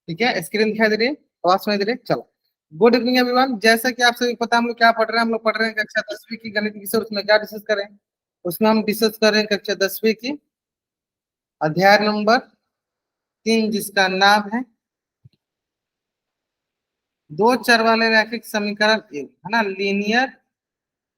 ठीक है, स्क्रीन दिखाई दे रही है, आवाज सुनाई दे रही है? चलो, गुड इवनिंग एवरीवन। जैसा कि आप सभी पता है हम लोग क्या पढ़ रहे हैं, हम लोग पढ़ रहे हैं कक्षा 10वीं की गणित विषय। उसमें क्या डिस्कस करें, उसमें हम डिस्कस कर रहे हैं कक्षा 10वीं की अध्याय नंबर 3, जिसका नाम है दो चर वाले रैखिक समीकरण एक, है ना, linear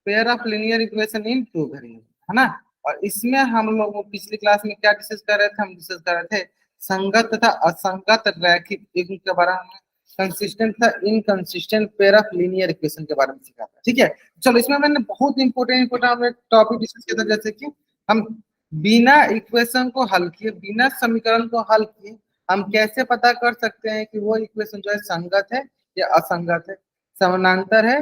pair of linear equation in two variable, है ना। और इसमें हम लोग पिछली क्लास में क्या डिस्कस कर रहे थे, हम डिस्कस कर रहे थे संगत तथा असंगत रैखिक युग्म के बारे में, कंसिस्टेंट था inconsistent pair of linear equation के बारे में सीखा था। ठीक है, चलो इसमें मैंने बहुत इंपोर्टेंट टॉपिक डिस्कस किया था, जैसे कि हम बिना इक्वेशन को हल किए, बिना समीकरण को हल किए, हम कैसे पता कर सकते हैं कि वो इक्वेशन जो है संगत है या असंगत है, समानांतर है,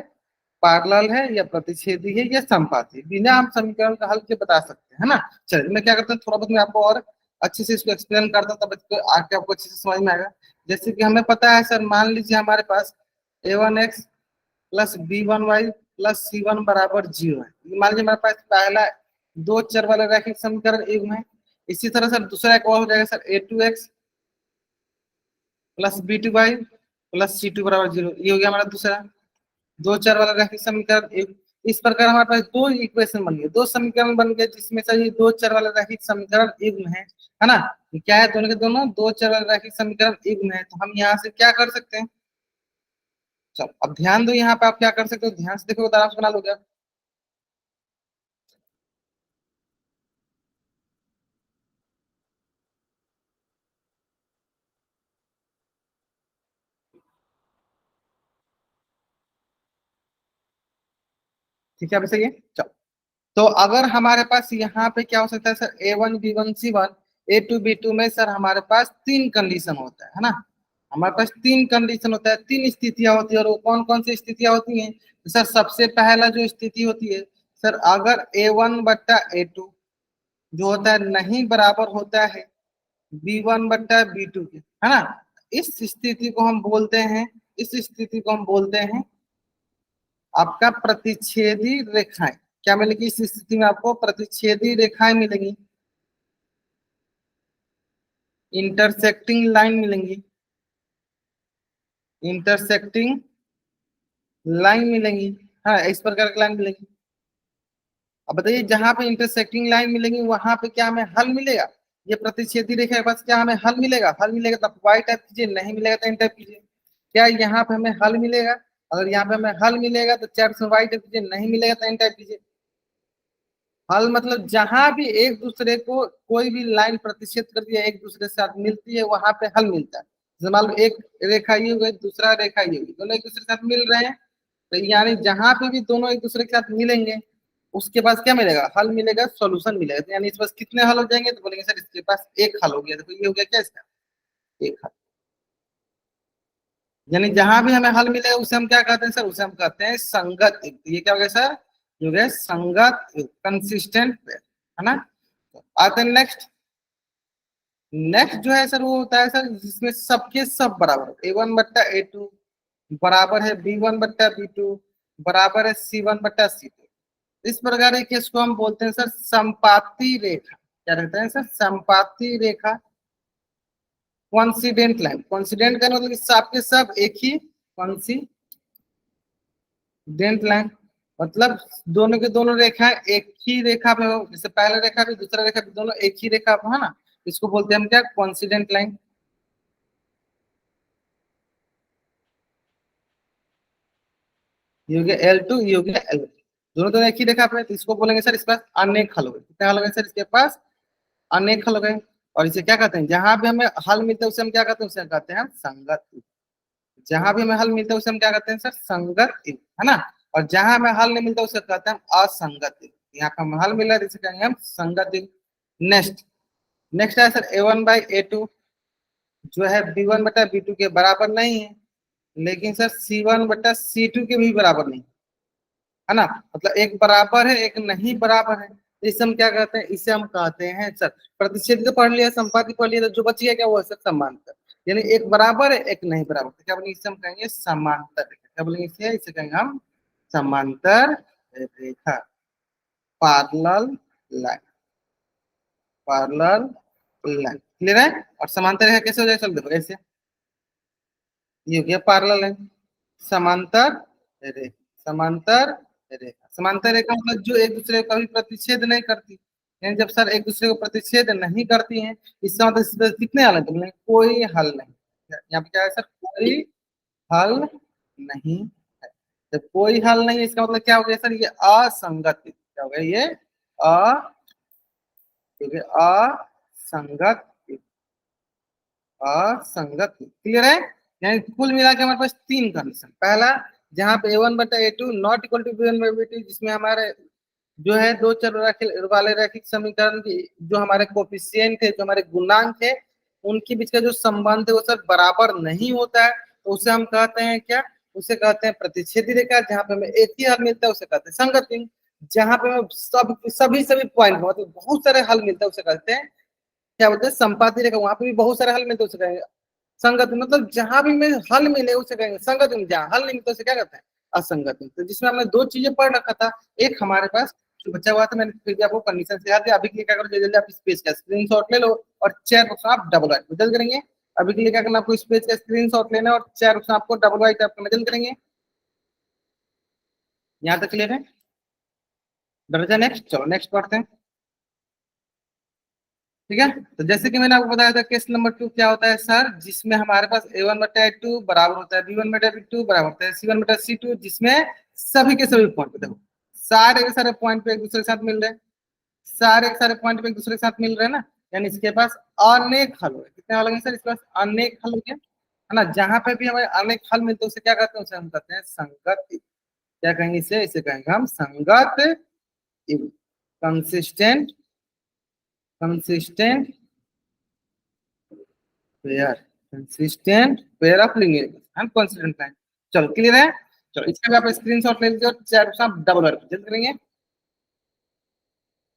पैरेलल है या प्रतिच्छेदी है या समपाती, बिना हम समीकरण का हल के बता सकते हैं, है ना। चलिए मैं क्या करता हूँ, थोड़ा बहुत मैं आपको और अच्छे से इसको एक्सप्लेन करता हूँ, तब आके आपको अच्छे से समझ में आएगा। जैसे कि हमें पता है सर, मान लीजिए हमारे पास a1x plus b1y plus c1 बराबर 0 है। मान लीजिए हमारे पास पहला दो चर वाला रैखिक समीकरण युग्म है। इसी तरह सर दूसरा एक और हो जाएगा sir, a2x plus b2y plus c2 बराबर 0, ये हो गया हमारा दूसरा दो चर वाला रैखिक समीकरण एक। इस प्रकार हमारे पास दो इक्वेशन बन गए, दो समीकरण बन गए, जिसमें से ये दो चर वाला रैखिक समीकरण युग्म है ना। ये क्या है, दोनों के दोनों दो चर वाला रैखिक समीकरण युग्म है। तो हम यहाँ से क्या कर सकते हैं, चलो अब ध्यान दो, यहाँ पे आप क्या कर सकते हो, ध्यान से देखो, आराम से बना लोगे आप। ठीक है, अब सही है। चलो, तो अगर हमारे पास यहाँ पे क्या हो सकता है sir, a1 b1 c1 a2 b2 में सर हमारे पास तीन कंडीशन होता है ना। हमारे पास तीन कंडीशन होता है, तीन स्थितियां होती है, और वो कौन कौन सी स्थितियां होती हैं, तो सर सबसे पहला जो स्थिति होती है सर, अगर a1/a2 जो होता है नहीं बराबर होता है b1/b2 के, है ना। इस स्थिति को हम बोलते हैं, इस स्थिति को हम बोलते हैं आपका प्रतिच्छेदी रेखाएं। क्या मिलेगी इस स्थिति में, आपको प्रतिच्छेदी रेखाएं मिलेंगी, इंटरसेक्टिंग लाइन मिलेंगी, इंटरसेक्टिंग लाइन मिलेंगी, हाँ इस प्रकार की लाइन मिलेंगी। अब बताइए, जहां पे इंटरसेक्टिंग लाइन मिलेंगी वहां पे क्या हमें हल मिलेगा, ये प्रतिच्छेदी रेखा के पास क्या हमें हल मिलेगा, हल मिलेगा तब वाई टाइप कीजिए, नहीं मिलेगा तो एन टाइप कीजिए। क्या यहाँ पे हमें हल मिलेगा, अगर यहाँ पे हमें हल मिलेगा तो चार से वाई टाइप कीजिए, नहीं मिलेगा तो एन टाइप कीजिए। हल मतलब जहां भी एक दूसरे को कोई भी लाइन प्रतिच्छेद करती है, एक दूसरे के साथ मिलती है, वहां पे हल मिलता है। जैसे मान लो एक रेखा ये हो गई, दूसरा रेखा ये हो गई, दोनों एक दूसरे के साथ मिल रहे हैं, तो यानी जहां पे भी दोनों एक दूसरे के साथ मिलेंगे, उसके पास क्या मिलेगा, हल मिलेगा, सॉल्यूशन मिलेगा। तो यानी इस पास कितने हल हो जाएंगे, तो बोलेंगे सर इसके पास एक हल हो गया। देखो ये हो गया क्या इसका, एक हल। यानी जहां भी हमें हल मिलेगा उसे हम क्या कहते हैं सर, उसे हम कहते हैं संगत युक्त। ये क्या हो गया सर, जो है संगत कंसिस्टेंट, है ना। आते हैं नेक्स्ट। नेक्स्ट जो है सर वो होता है सर जिसमें सबके सब बराबर, a1/a2 बराबर है b1/b2 बराबर है c1/c2। इस प्रकार के केस को हम बोलते हैं सर संपाती रेखा। क्या रहता है सर, संपाती रेखा। कॉन्सिडेंट लाइन, कॉन्सिडेंट का मतलब सबके सब एक ही कॉन्सिडेंट लाइन, मतलब दोनों के दोनों रेखा एक ही रेखा पे हो, जैसे पहला रेखा भी दूसरा रेखा भी दोनों एक ही रेखा पे, है ना। इसको बोलते हैं हम क्या, कॉन्सिडेंट लाइन। ये हो गया L2, ये हो गया L2, दोनों दोनों एक ही रेखा पे, तो इसको बोलेंगे सर इसके पास अनेक हल हो गए। कितने हल हो गए सर इसके पास, अनेक हल हो गए। और इसे क्या कहते हैं, जहां भी हमें हल मिलता है उसे हम क्या कहते हैं, उसे हम कहते हैं संगत युग्म। जहां भी हमें हल मिलता है उसे हम क्या कहते हैं सर, संगत युग्म, है ना। और जहां हमें हल नहीं मिलता उसे कहते हैं हम असंगत युग्म। यहाँ पे हमें हल मिला है, इसे कहेंगे हम संगत युग्म। नेक्स्ट, नेक्स्ट है सर a1/a2 जो है b1/b2 के बराबर नहीं है, लेकिन सर c1/c2 के भी बराबर नहीं, है ना। मतलब एक बराबर है एक नहीं बराबर है, तो इसे हम क्या कहते हैं, इसे हम कहते हैं सर, प्रतिच्छेद तो पढ़ लिया, संपाती पढ़ लिया, तो जो बच गया क्या, वो है सर समांतर। यानी एक बराबर है एक नहीं बराबर, तो क्या बोलेंगे इसे, हम कहेंगे समांतर रेखा। क्या बोलेंगे इसे, इसे कहेंगे हम समांतर रेखा, parallel line, parallel line. Clear है। और समांतर रेखा कैसे हो जाए, चल देखो ऐसे, ये हो गया पैरेलल लाइन। समांतर रेखा, समांतर रेखा, समांतर रेखा मतलब जो एक दूसरे को कभी प्रतिच्छेद नहीं करती। यानी जब सर एक दूसरे को प्रतिच्छेद नहीं करती हैं, इसका मतलब इसमें कितने हल हैं? कोई हल नहीं। यहाँ पे क्या है सर? कोई हल नहीं है। जब कोई हल नहीं है, इसका मतलब क्या हो गया सर? ये असंगत। क्या हो गया ये? अ क्योंकि असंगत, असंगत। क्लियर है? यानी कुल मिला के हमारे पास तीन कंडीशन। पहला, जहां पे a1/a2 not equal to b1/b2, जिसमें हमारे जो है दो चर वाले रैखिक समीकरण की जो हमारे कोफिशिएंट है, जो हमारे गुणांक है, उनके बीच का जो संबंध है वो सर बराबर नहीं होता है, तो उसे हम कहते हैं क्या? उसे कहते हैं प्रतिच्छेदी रेखा। जहां पे हमें एक ही हल मिलता है उसे कहते हैं संगति। जहां पे हमें सभी पॉइंट मतलब बहुत सारे हल मिलता है उसे कहते हैं क्या बोलते हैं? संपाती रेखा। वहां पे भी बहुत सारे हल मिलते हैं उसे कहेंगे संगत। मतलब जहां भी में हल मिले उसे कहेंगे संगत। जहां हल नहीं मिलता उसे क्या कहते हैं? असंगत। तो जिसमें हमने दो चीजें पढ़ रखा था, एक हमारे पास जो बचा हुआ था, मैंने फिर भी आपको कंडीशन से याद है। अभी के लिए क्या करो, जल्दी आप इस पेज का स्क्रीनशॉट ले लो और चेयर बॉक्स में आप डबल राइट जल्द करेंगे। अभी के लिए क्या करना, आपको इस पेज का स्क्रीनशॉट लेना है और चेयर बॉक्स में आपको डबल राइट करना जल्द करेंगे। यहाँ तक क्लियर है? डर नेक्स्ट, चलो नेक्स्ट पढ़ते हैं। ठीक है, तो जैसे कि मैंने आपको बताया था, केस नंबर 2 क्या होता है सर? जिसमें हमारे पास a1/a2 बराबर होता है b1/b2 बराबर होता है c1/c2, जिसमें सभी के सभी पॉइंट देखो, सारे के सारे पॉइंट पे एक दूसरे के साथ मिल रहे हैं। सारे के सारे पॉइंट पे एक दूसरे के साथ मिल रहे हैं ना, यानी इसके पास अनेक हल हो गए। कितने हल होंगे सर? इसके पास अनेक हल हो गए, है ना। जहां पे भी हमें अनेक हल मिलते हैं उसे क्या कहते हैं? उसे हम कहते हैं संगत। क्या कहेंगे इसे? इसे कहेंगे हम संगत, consistent, consistent pair, consistent pair of linear and consistent line. चलो क्लियर है? चलो इसका भी आप स्क्रीनशॉट ले लीजिए और चैट में आप डबल वर्क जल्द करेंगे।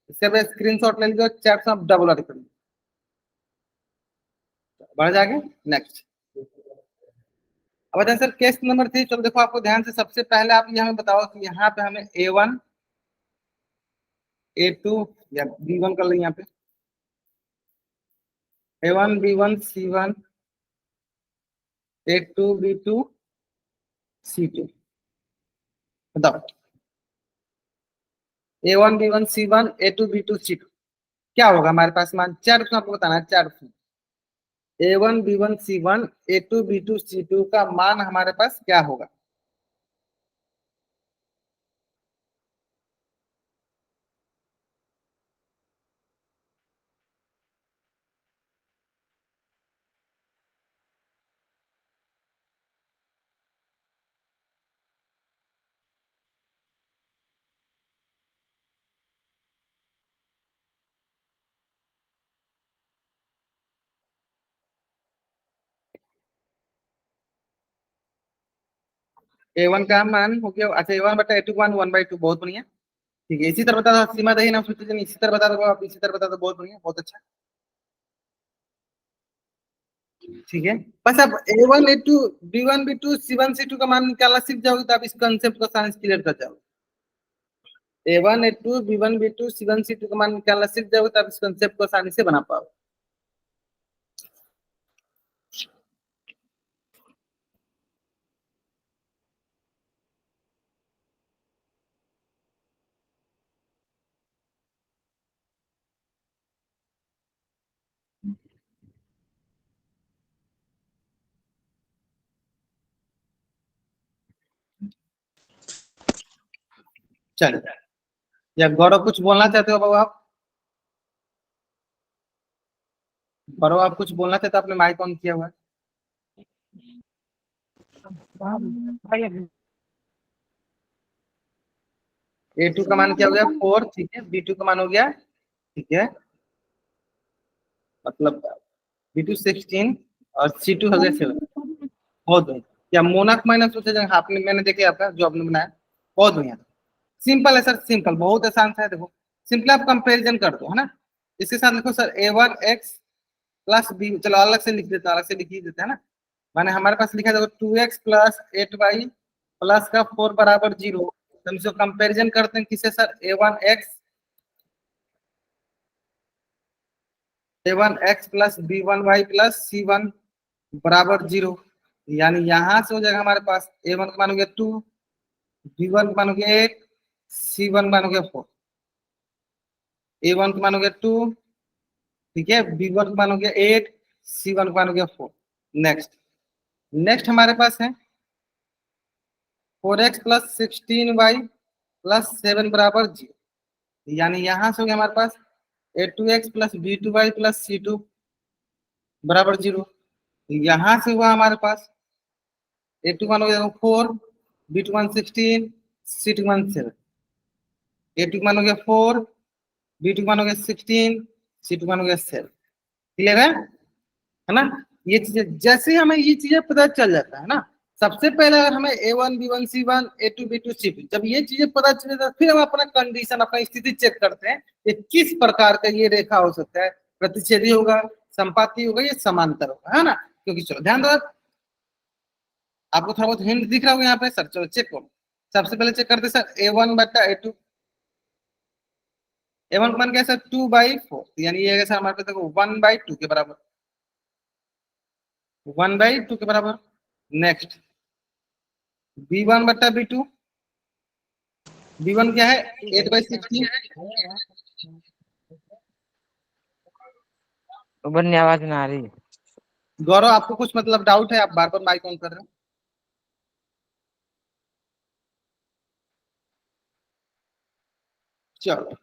इसका भी स्क्रीनशॉट ले लीजिए और चैट में आप डबल वर्क करेंगे। बढ़ जाएंगे नेक्स्ट। अब बताएं सर केस नंबर 3। चलो देखो, आपको ध्यान से सबसे पहले आप ये हमें बताओ कि यहाँ पे हमें a1 a2 या b1 कर लें। यहाँ पे a1 b1 c1 a2 b2 c2, बताओ a1 b1 c1 a2 b2 c2 क्या होगा हमारे पास मान? चार ऑप्शन आपको बताना है, चार option. a1 b1 c1 a2 b2 c2 का मान हमारे पास क्या होगा? a1 का मान हो गया, अच्छा a1/a2 का मान 1/2, बहुत बढ़िया। ठीक है, इसी तरह बता दो, सीमा दही नाम सूत्र इसी तरह बता दो आप, इसी तरह बता दो, बहुत बढ़िया, बहुत अच्छा। ठीक है, बस अब a1 a2 b1 b2 c1 c2 का मान निकालना सीख जाओगे तो आप इस कंसेप्ट का साइंस क्लियर कर जाओगे। a1 a2 b1 b2 c1 c2 का मान निकालना सीख जाओगे तो आप इस कंसेप्ट को आसानी से बना पाओगे। चलिए, या गौरव कुछ बोलना चाहते हो बाबू आप? गौरव आप कुछ बोलना चाहते हो? आपने माइक ऑन किया हुआ है। a2 का मान क्या हो गया? 4। ठीक है, b2 का मान हो गया, ठीक है, मतलब b2 16 और c2 हो गया 7। बहुत बढ़िया। क्या मोनाक माइनस सोचा आपने? मैंने देखे आपका जो आपने बनाया, बहुत बढ़िया। सिंपल है सर, सिंपल, बहुत आसान सा है। देखो सिंपल आप कंपेरिजन कर दो, है ना। इसके साथ लिखो सर a1x प्लस बी, चलो अलग से लिख देते हैं, अलग से लिख ही देते हैं ना। माने हमारे पास लिखा है देखो 2x प्लस 8y प्लस का 4 बराबर 0। तो हम इसको कंपेरिजन करते हैं किससे sir? a1x plus b1y plus c1 बराबर 0। यानी यहां से हो जाएगा हमारे पास A1 का मान हो गया 2, B1 का मान हो गया 8, C1 का मान हो गया 4। A1 का मान हो गया 2, ठीक है, B1 का मान हो गया 8, C1 का मान हो गया 4। नेक्स्ट नेक्स्ट हमारे पास है 4x प्लस 16y प्लस 7 बराबर 0। यानी यहां से हो गया हमारे पास A2x plus B2y plus C2 बराबर 0। यहां से हुआ हमारे पास A2 मान हो गया 4, B2 मान 16, C2 मान 7। A2 मान हो गया 4, B2 मान हो गया 16, C2 मान हो गया 7। क्लियर है ना। ये चीजें जैसे हमें ये चीजें पता चल जाता है ना, सबसे पहले अगर हमें A1 B1 C1 A2 B2 C2 जब ये चीजें पता चले तो फिर हम अपना कंडीशन अपना स्थिति चेक करते हैं कि किस प्रकार का ये रेखा हो सकता है, प्रतिच्छेदी होगा, संपाती होगा, ये समांतर होगा, है ना। क्योंकि चलो ध्यान दो, आपको थोड़ा बहुत हिंट दिख रहा होगा यहाँ पे सर, चलो चेक करो। सबसे पहले चेक करते सर A1 बटा A2। A1 का मान क्या है सर 2/4, यानी ये सर हमारे पास देखो 1/2 के बराबर, 1/2 के बराबर। नेक्स्ट B1 बटा B2, B1 क्या है 8/16। बन्नी आवाज ना आ रही। गौरव आपको कुछ मतलब डाउट है, आप बार बार माइक ऑन कर रहे हो। चलो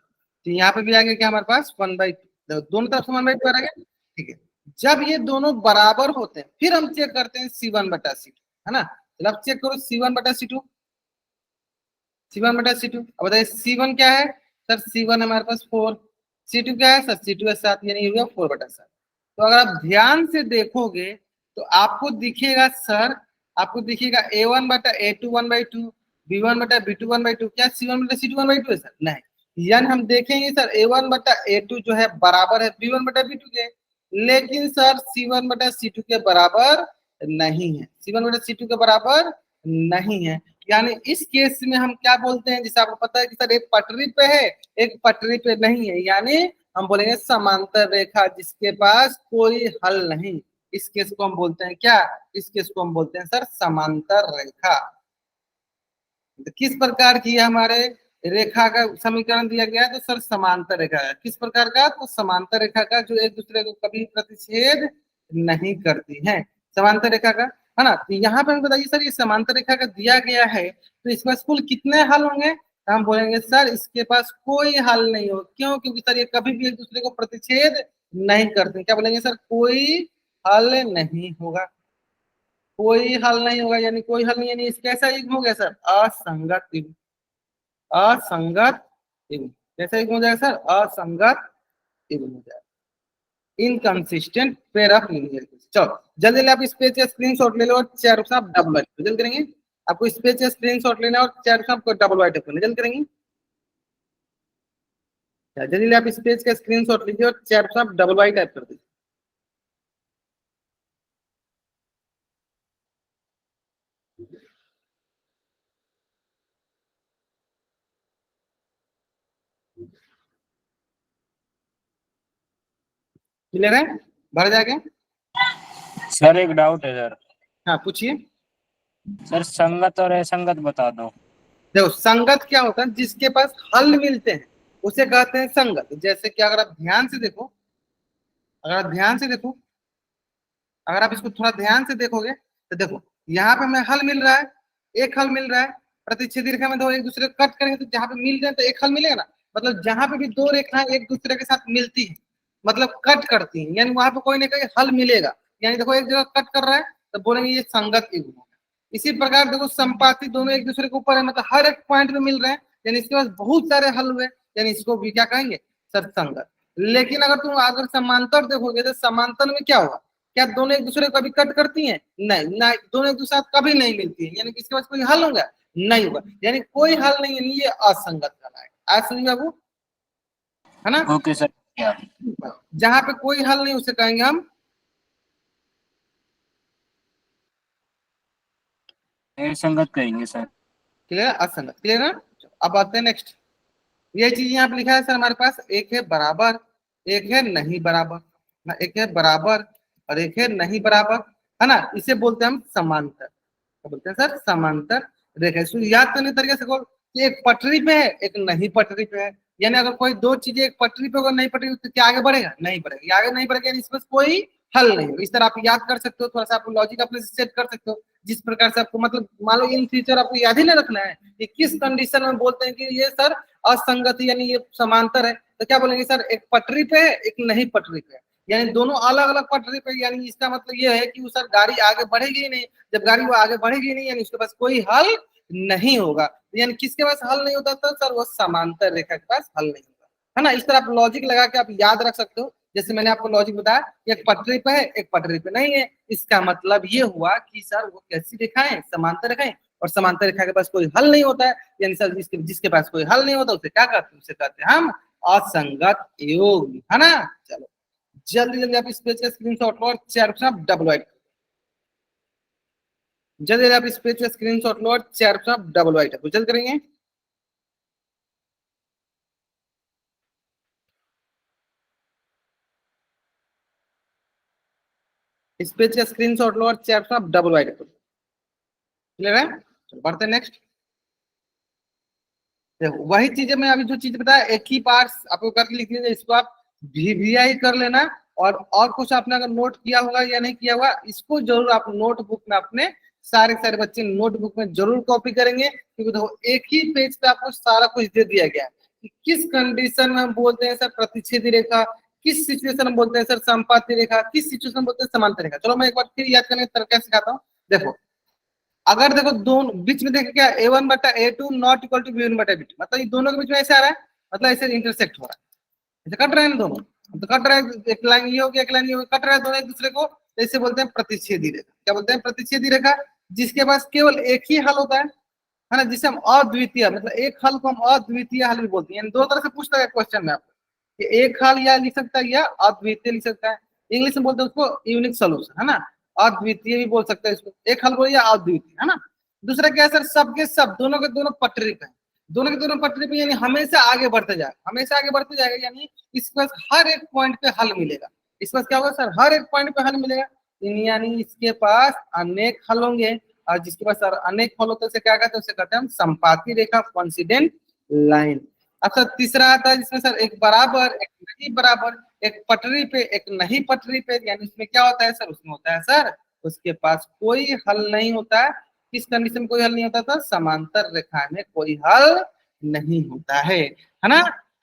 तो यहाँ पे भी आ गया क्या हमारे पास 1/2, दोनों तरफ से 1/2 आ गया, ठीक है। जब ये दोनों बराबर होते हैं फिर हम चेक करते हैं C1 बटा C2, है ना। चलो अब चेक करो C1 बटा C2, C1 बटा C2। अब बताइए C1 क्या है सर, C1 हमारे पास 4, C2 क्या है सर, C2 है 7, यानी हो गया 4/7। तो अगर आप ध्यान से देखोगे तो आपको दिखेगा सर, आपको दिखेगा A1 बटा A2 1/2, B1 बटा B2 1/2, क्या C1 बटा C2 1/2 है सर, नहीं। यानी हम देखेंगे सर A1 बटा A2 जो है बराबर है B1 बटा B2 के, लेकिन सर C1 बटा C2 के बराबर नहीं है, C1 बटा C2 के बराबर नहीं है। यानी इस केस में हम क्या बोलते हैं, जैसे आपको पता है कि सर एक पटरी पे है एक पटरी पे नहीं है, यानी हम बोलेंगे समांतर रेखा जिसके पास कोई हल नहीं। इस केस को हम बोलते हैं क्या, इस केस को हम बोलते हैं सर समांतर रेखा। तो किस प्रकार की हमारे रेखा का समीकरण दिया गया है, तो सर समांतर रेखा है। किस प्रकार का, तो समांतर रेखा का जो एक दूसरे को कभी प्रतिच्छेद नहीं करती है, समांतर रेखा का, है ना। तो यहाँ पे हमें बताइए सर ये समांतर रेखा का दिया गया है तो इसके पास कुल कितने हल होंगे, तो हम बोलेंगे सर इसके पास कोई हल नहीं हो। क्यों, क्योंकि सर ये कभी भी एक दूसरे को प्रतिच्छेद नहीं करते। क्या बोलेंगे सर, कोई हल नहीं होगा, कोई हल नहीं होगा, यानी कोई हल नहीं, यानी इसका कैसा युग्म हो गया सर, असंगत युग्म, असंगत युग्म। कैसा युग्म हो जाएगा सर, असंगत युग्म हो जाएगा, inconsistent pair of linear equation. चलो जल्दी जल्दी आप इस पेज का स्क्रीनशॉट ले लो और चेयर को आप डबल वाइट जल्दी करेंगे। आपको इस पेज का स्क्रीनशॉट लेना है और चेयर को आपको डबल वाइट करना जल्दी करेंगे। जल्दी जल्दी आप इस पेज का स्क्रीनशॉट लीजिए और चेयर को आप डबल वाइट टाइप कर दीजिए। क्लियर है, भर जाएगा। सर एक डाउट है सर। हाँ पूछिए। सर संगत और असंगत बता दो। देखो संगत क्या होता है, जिसके पास हल मिलते हैं उसे कहते हैं संगत। जैसे कि अगर आप ध्यान से देखो, अगर आप ध्यान से देखो, अगर आप इसको थोड़ा ध्यान से देखोगे तो देखो यहाँ पे हमें हल मिल रहा है, एक हल मिल रहा है। प्रतिच्छेदी रेखा में दो एक दूसरे को कट करेंगे तो जहां पे मिल जाए तो एक हल मिलेगा ना। मतलब जहां पे भी दो रेखाएं एक दूसरे के साथ मिलती है मतलब कट करती हैं, यानी वहां पे कोई ना कोई हल मिलेगा। यानी देखो एक जगह कट कर रहा है तो बोलेंगे ये संगत युग्म है। इसी प्रकार देखो संपाती दोनों एक दूसरे के ऊपर है, मतलब हर एक पॉइंट में मिल रहे हैं, यानी इसके पास बहुत सारे हल हुए, यानी इसको भी क्या कहेंगे सर, संगत। लेकिन अगर तुम अगर समांतर देखोगे तो समांतर में क्या होगा, क्या दोनों एक दूसरे को कभी कट करती हैं, नहीं ना, दोनों एक दूसरे साथ कभी नहीं मिलती है, यानी कि इसके पास कोई हल होगा नहीं होगा, यानी कोई हल नहीं है, ये असंगत कहलाएगा। आज समझ बाबू, है ना। Okay sir. जहां पे कोई हल नहीं उसे कहेंगे हम असंगत कहेंगे सर। क्लियर, असंगत। क्लियर है। अब आते हैं नेक्स्ट। ये चीज यहाँ पे लिखा है सर हमारे पास, एक है बराबर एक है नहीं बराबर ना, एक है बराबर और एक है नहीं बराबर। है ना, इसे बोलते हैं हम समांतर। क्या बोलते हैं सर? समांतर रेखा। इसको याद करने के तरीके से बोल कि एक पटरी पे है, एक नहीं पटरी पे है। यानी अगर कोई दो चीजें एक पटरी पे होगा नहीं पटरी तो क्या आगे बढ़ेगा? नहीं बढ़ेगा। ये आगे नहीं बढ़ेगा, यानी इसमें कोई हल नहीं होगा। इस तरह आप याद कर सकते हो, थोड़ा सा आप लॉजिक अपने से सेट कर सकते हो, जिस प्रकार से आपको मतलब मान लो इन फ्यूचर आपको याद ही नहीं रखना है कि किस कंडीशन में बोलते हैं कि ये सर असंगति यानी ये समांतर है, तो क्या बोलेंगे सर? एक पटरी पे है, एक नहीं पटरी पे है, यानी दोनों अलग अलग पटरी पे। यानी इसका मतलब ये है कि वो सर गाड़ी आगे बढ़ेगी ही नहीं। जब गाड़ी वो आगे बढ़ेगी नहीं, यानी उसके पास कोई हल नहीं होगा। यानी किसके पास हल नहीं होता था सर? वो समांतर रेखा के पास हल नहीं होता, है ना। इस तरह आप लॉजिक लगा के आप याद रख सकते हो। जैसे मैंने आपको लॉजिक बताया, एक पटरी पे है, एक पटरी पे नहीं है। इसका मतलब ये हुआ कि सर वो कैसी रेखाएं? समांतर रेखाएं। और समांतर रेखा के पास कोई हल नहीं होता है, यानी सर जिसके पास कोई हल नहीं होता उसे क्या कहते हैं? उसे कहते हैं हम असंगत योग, है ना। चलो जल्दी जल्दी आप इस पेज का स्क्रीनशॉट लो और चेयर पर आप डबल वाइट, जल्दी आप इस पेज का स्क्रीनशॉट लो और चेयर पर आप डबल वाइट जल्द करेंगे। इस पेज का स्क्रीनशॉट लो और चेयर पर आप डबल वाइट क्लियर है? चलो बढ़ते नेक्स्ट। देखो वही चीजें मैं अभी जो चीज बताया एक ही बार आपको करके लिख लीजिए, इसको आप भी कर लेना। और कुछ आपने अगर नोट किया होगा या नहीं किया होगा, इसको जरूर आप नोटबुक में अपने सारे सारे बच्चे नोटबुक में जरूर कॉपी करेंगे, क्योंकि देखो एक ही पेज पे आपको सारा कुछ दे दिया गया है कि किस कंडीशन में हम बोलते हैं सर प्रतिच्छेदी रेखा, किस सिचुएशन में बोलते हैं सर संपाती रेखा, किस सिचुएशन में बोलते हैं समांतर रेखा। चलो मैं एक बार फिर याद करने का तरीका सिखाता हूँ। देखो अगर देखो दोनों बीच में देखो क्या a1 बटा a2 not equal to b1 बटा b2, मतलब ये दोनों के बीच में ऐसे आ रहा है, मतलब ऐसे इंटरसेक्ट हो रहा है, ऐसे कट रहे हैं ना दोनों, तो कट रहा है, एक लाइन ये हो गया, एक लाइन ये हो गया, कट रहा है दोनों एक दूसरे को, तो इसे बोलते हैं प्रतिच्छेदी रेखा। क्या बोलते हैं? प्रतिच्छेदी रेखा, जिसके पास केवल एक ही हल होता है ना, जिसे हम अद्वितीय मतलब एक हल को हम अद्वितीय हल भी बोलते हैं। दो तरह से पूछता है क्वेश्चन में आपको कि एक हल या लिख सकता है या अद्वितीय लिख सकता है। इंग्लिश में बोलते हैं उसको यूनिक सोल्यूशन, है ना। अद्वितीय भी बोल सकते हैं इसको, एक हल बोलिए अद्वितीय, है ना। दूसरा क्या है सर? सबके सब दोनों के दोनों पटरी पे, दोनों के दोनों पटरी पे, यानी हमेशा आगे बढ़ते जाएगा, हमेशा आगे बढ़ते जाएगा, यानी इसके पास हर एक पॉइंट पे हल मिलेगा। इसके पास क्या होगा सर? हर एक पॉइंट पे हल मिलेगा, यानी इसके पास अनेक हल होंगे। और जिसके पास सर अनेक हल होते हैं उसे क्या कहते हैं? उसे कहते हैं हम संपाती रेखा, कोइंसिडेंट लाइन। अच्छा तीसरा आता है जिसमें सर एक बराबर एक नहीं बराबर, एक पटरी पे एक नहीं पटरी पे, यानी उसमें क्या होता है सर? उसमें होता है सर उसके पास कोई हल नहीं होता है। किस कंडीशन में कोई हल नहीं होता था? समांतर रेखा में कोई हल नहीं होता है ना।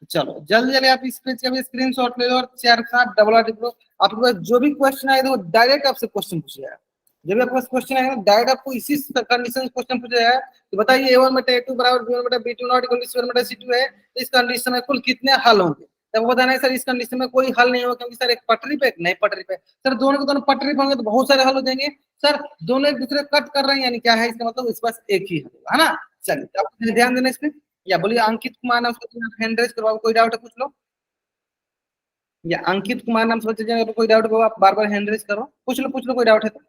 चलो जल्दी जल्दी आप इस पेज का स्क्रीनशॉट ले लो और चार साथ डबल टिक लो। आपके पास जो भी क्वेश्चन आएगा वो डायरेक्ट आपसे क्वेश्चन पूछा जाएगा। जब भी आपके पास क्वेश्चन आएगा डायरेक्ट आपको इसी कंडीशन क्वेश्चन पूछा जाएगा कि बताइए a1 बटा a2 बराबर b1 बटा b2 not equal to c1 बटा c2 है, इस कंडीशन में कुल कितने हल होंगे? तब बताना है सर इस कंडीशन में कोई हल नहीं होगा, क्योंकि सर एक पटरी पे एक नहीं पटरी पे। सर दोनों के दोनों पटरी पे होंगे तो बहुत सारे हल हो जाएंगे। सर दोनों एक दूसरे कट कर रहे हैं, यानी क्या है इसका मतलब? इस पास एक ही है ना। चलिए तो आप ध्यान देना इस पे। या बोलिए अंकित कुमार नाम से हैंड रेज करवाओ, कोई डाउट है पूछ लो। या अंकित कुमार नाम से बच्चे जगह कोई डाउट हो आप बार बार हैंड रेज करो, पूछ लो कोई डाउट है तो।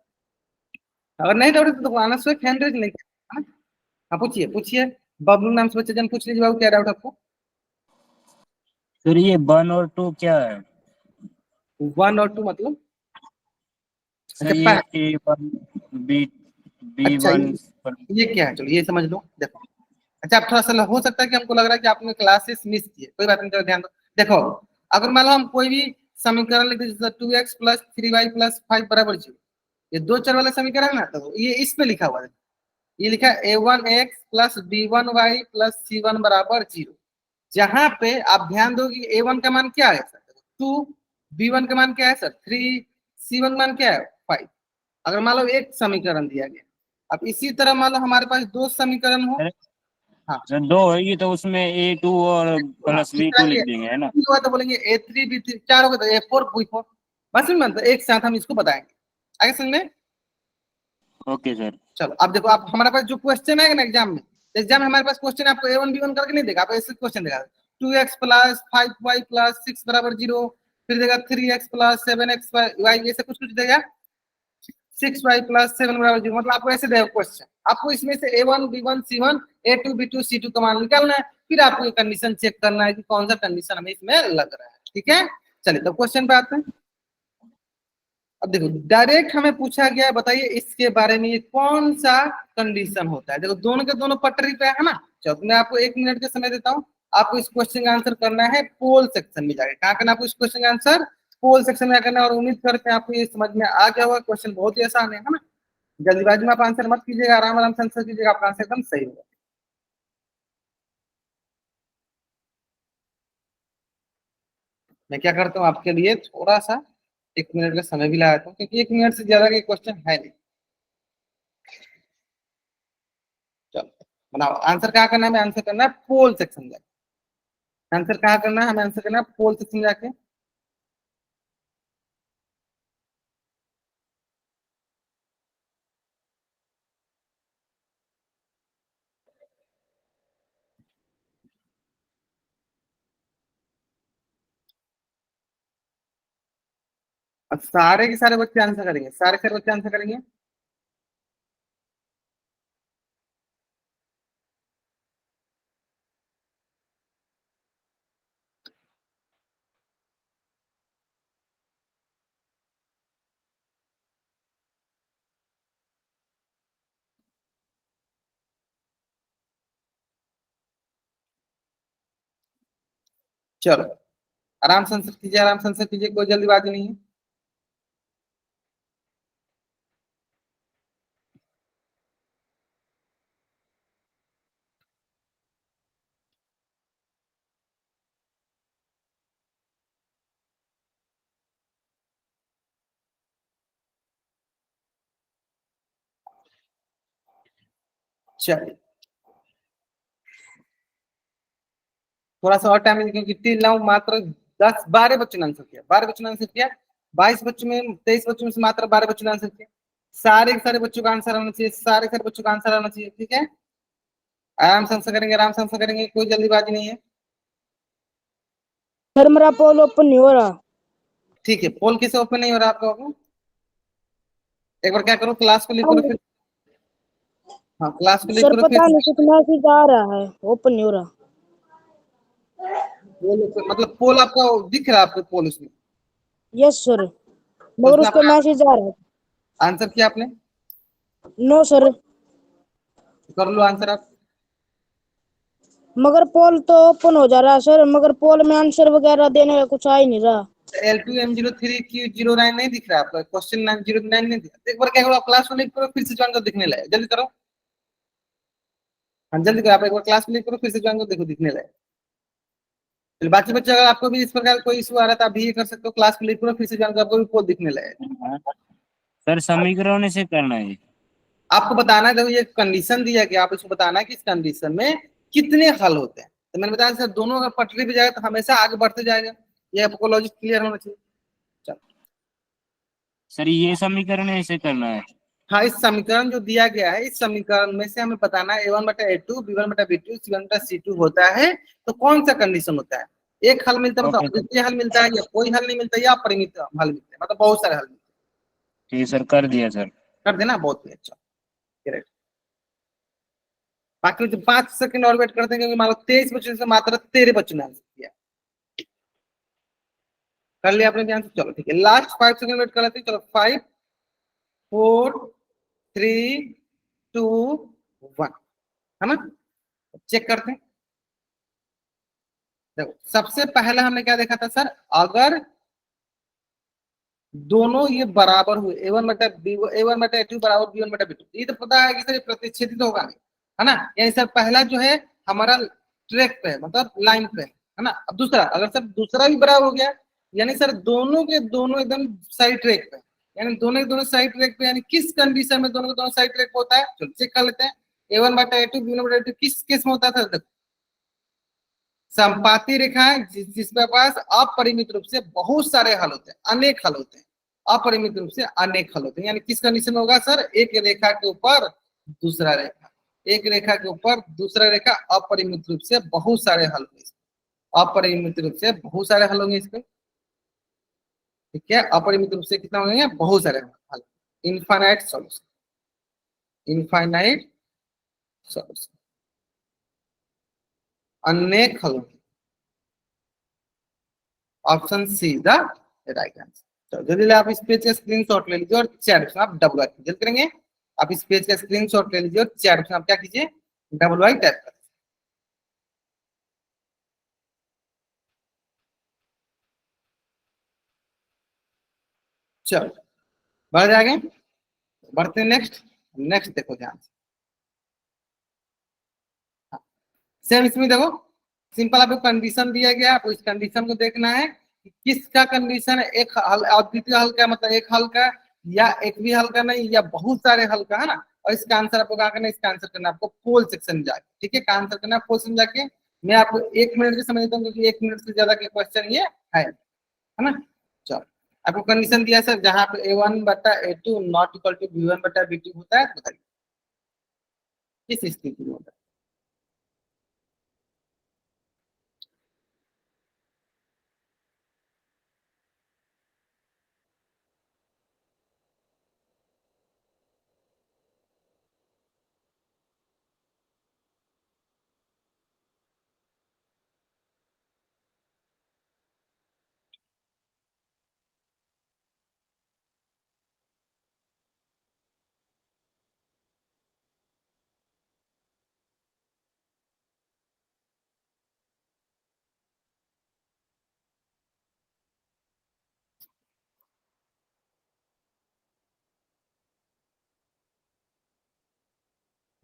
अगर नहीं डाउट है तो आना से हैंड रेज नहीं करना, है ना। हाँ पूछिए पूछिए। बबलू नाम से बच्चे जन पूछ लीजिए बाबू क्या डाउट आपको। फिर ये 1 और 2 क्या है? 1 और 2 मतलब? सर अच्छा ये A1 B अच्छा B1 ये क्या है? चलो ये समझ लो। देखो अच्छा आप थोड़ा सा हो सकता है कि हमको लग रहा है कि आपने क्लासेस मिस किए, कोई बात नहीं, चलो ध्यान दो। देखो अगर मान लो हम कोई भी समीकरण लिख दे 2x प्लस 3y प्लस 5 बराबर 0, ये दो चर वाला समीकरण है ना, तो ये इस पे लिखा हुआ है। ये लिखा है a1x plus b1y plus c1 बराबर 0। जहां पे आप ध्यान दो कि a1 का मान क्या है सर? 2, b1 का मान क्या है सर? 3, c1 मान क्या है? 5। अगर मान लो एक समीकरण दिया गया, अब इसी तरह मान लो हमारे पास दो समीकरण हो। है। हाँ सर 2 होगी तो उसमें A2 और हाँ, प्लस इस B2 तरह लिख ये देंगे, है ना। हुआ तो बोलेंगे a3 b3, चार होगा तो a4 b4, बस में मतलब एक साथ हम इसको बताएंगे आगे समझ में। Okay sir. चलो अब देखो आप हमारे पास जो क्वेश्चन आएगा ना एग्जाम में हमारे पास क्वेश्चन आपको a1 b1 करके नहीं देगा, आपको ऐसे क्वेश्चन देगा 2x प्लस 5y प्लस 6 बराबर 0, फिर देगा 3x प्लस 7x y, ऐसे कुछ कुछ देगा 6y प्लस 7 बराबर 0, मतलब आपको ऐसे देगा क्वेश्चन। आपको इसमें से a1 b1 c1 a2 b2 c2 का मान निकालना है, फिर आपको ये कंडीशन चेक करना है कि कौन सा कंडीशन हमें इसमें लग रहा है। ठीक है चलिए तो क्वेश्चन पे आते हैं। अब देखो डायरेक्ट हमें पूछा गया है, बताइए इसके बारे में ये कौन सा कंडीशन होता है। देखो दोनों के दोनों पटरी पे है ना। चलो मैं आपको 1 मिनट का समय देता हूँ, आपको इस क्वेश्चन का आंसर करना है पोल सेक्शन में जाके। कहाँ करना आपको इस क्वेश्चन का आंसर? पोल सेक्शन में करना है। और उम्मीद करते हैं आपको ये समझ में आ गया होगा, क्वेश्चन बहुत ही आसान है ना। जल्दीबाजी में आप आंसर मत कीजिएगा, आराम आराम से आंसर कीजिएगा, आपका आंसर एकदम सही होगा। मैं क्या करता हूँ आपके लिए थोड़ा सा 1 मिनट का समय भी लगाता हूँ, क्योंकि 1 मिनट से ज्यादा का क्वेश्चन है नहीं। चलो बनाओ आंसर। कहाँ करना है? हमें आंसर करना है पोल सेक्शन जाके। आंसर कहाँ करना है? हमें आंसर करना है पोल सेक्शन जाके। अब सारे के सारे बच्चे आंसर करेंगे, सारे के सारे बच्चे आंसर करेंगे। चलो आराम से आंसर कीजिए, आराम से आंसर कीजिए, कोई जल्दीबाजी नहीं है। चलिए थोड़ा सा और टाइम है, क्योंकि 3 मात्र 10 12 बच्चों ने आंसर किया, 12 बच्चों ने आंसर किया। 22 बच्चों में 23 बच्चों में से मात्र 12 बच्चों ने आंसर किया। सारे के सारे बच्चों का आंसर आना चाहिए, सारे के सारे बच्चों का आंसर आना चाहिए, ठीक है। आराम से आंसर करेंगे, आराम से आंसर करेंगे, कोई जल्दीबाजी नहीं है। सर मेरा पोल ओपन नहीं हो रहा। ठीक है, पोल कैसे ओपन नहीं हो रहा आपका? ओपन एक बार क्या करो, क्लास को लिख करो फिर। हाँ क्लास को लिख सर करो फिर। पता नहीं कुछ मैसेज आ रहा है, ओपन नहीं हो रहा। मतलब पोल आपका दिख रहा है आपको? पोल उसमें यस सर, तो मगर उसमें उस पे आपने मैसेज आ रहा है। आंसर किया आपने? नो सर, कर लो आंसर आप। मगर पोल तो ओपन हो जा रहा है सर, मगर पोल में आंसर वगैरह देने का कुछ आ ही नहीं रहा। L2M03Q09 नहीं दिख रहा है आपका? क्वेश्चन 909 नहीं दिख रहा? एक बार क्या करो, आप क्लास को लिख करो फिर से ज्वाइन करो, दिखने लगे, जल्दी करो। हाँ जल्दी करो, आप एक बार क्लास को लिख करो फिर से ज्वाइन करो, देखो दिखने लगे। चलिए बाकी बच्चे, अगर आपको भी इस प्रकार कोई इशू आ रहा था, आप भी ये कर सकते हो, क्लास को लिख करो फिर से ज्वाइन करो, आपको भी कोड दिखने लगे। सर समीकरण से करना है। आपको बताना है, देखो ये कंडीशन दिया गया, आप इसको बताना है कि इस कंडीशन में कितने हल होते हैं। तो मैंने बताया सर, दोनों अगर पटरी पे जाएगा तो हमेशा आगे बढ़ते जाएगा। ये आपको लॉजिक क्लियर होना चाहिए। चलो सर ये समीकरण ऐसे करना है। हाँ, इस समीकरण जो दिया गया है, इस समीकरण में से हमें बताना है A1/A2 B1/B2 C1/C2 होता है तो कौन सा कंडीशन होता है। एक हल मिलता है, मतलब ओके सर। अद्वितीय हल मिलता है, या कोई हल नहीं मिलता, या परिमित हल मिलता है, मतलब बहुत सारे हल मिलते ठीक है सर, कर दिया सर। हैं। कर देना, बहुत ही अच्छा, ग्रेट। बाकी जो 5 सेकंड और वेट करते हैं, क्योंकि मान लो 23 बच्चों से मात्र 13 बच्चों ने आंसर किया। कर लिया आपने ध्यान से? चलो ठीक है, लास्ट 5 सेकंड वेट कर लेते हैं। चलो 5 4 3 2 1, है ना। चेक करते हैं। देखो सबसे पहले हमने क्या देखा था सर, अगर दोनों ये बराबर हुए, A1/B1 A1/A2 बराबर B1/B2, ये तो पता है कि सर प्रतिच्छेदित तो होगा नहीं, है ना। यानी सर पहला जो है हमारा ट्रैक पे है, मतलब लाइन पे है ना। अब दूसरा, अगर सर दूसरा भी बराबर हो गया, यानी सर दोनों के दोनों एकदम सही ट्रैक पे, यानी दोनों के दोनों सही ट्रैक पे, यानी किस कंडीशन में दोनों के दोनों सही ट्रैक पे होता है, चलो चेक कर लेते हैं। A1/A2 B1/A2 किस केस में होता है सर? संपाती रेखाएं जिसके पास अपरिमित रूप से बहुत सारे हल होते हैं, अनेक हल होते हैं, अपरिमित रूप से अनेक हल होते हैं। यानी किस कंडीशन में होगा सर? एक रेखा के ऊपर दूसरा रेखा, एक रेखा के ऊपर दूसरा रेखा, अपरिमित रूप से बहुत सारे हल होंगे, अपरिमित रूप से बहुत सारे हल होंगे इसके, ठीक है। अपरिमित रूप से कितना होंगे? बहुत सारे हल, इनफाइनाइट सॉल्यूशन, इनफाइनाइट सॉल्यूशन, अनेक हल होंगे। Option see the right answer. तो जल्दी आप इस पेज का स्क्रीनशॉट ले लीजिए और चैट में आप डबल वाई जल्द करेंगे। आप इस पेज का स्क्रीनशॉट ले लीजिए और चैट में आप क्या कीजिए, डबल वाई टाइप कर। चलो बढ़ जाएंगे, बढ़ते हैं नेक्स्ट। नेक्स्ट देखो ध्यान से, सेम इसमें देखो सिंपल आपको कंडीशन दिया गया, आपको इस कंडीशन को देखना है कि किसका कंडीशन है, एक अद्वितीय हल का मतलब एक हल का, या एक भी हल का नहीं, या बहुत सारे हल का, है ना। और इसका आंसर आपको क्या करना है, इसका आंसर करना है आपको पोल सेक्शन में जाके, ठीक है। का आंसर करना है पोल सेक्शन जाके। मैं आपको 1 मिनट के समय देता हूँ क्योंकि 1 मिनट से ज्यादा के क्वेश्चन ये है ना। चलो आपको कंडीशन दिया सर, जहां पे a1/a2 not equal to b1/b2 होता है, बताइए किस स्थिति में होता है।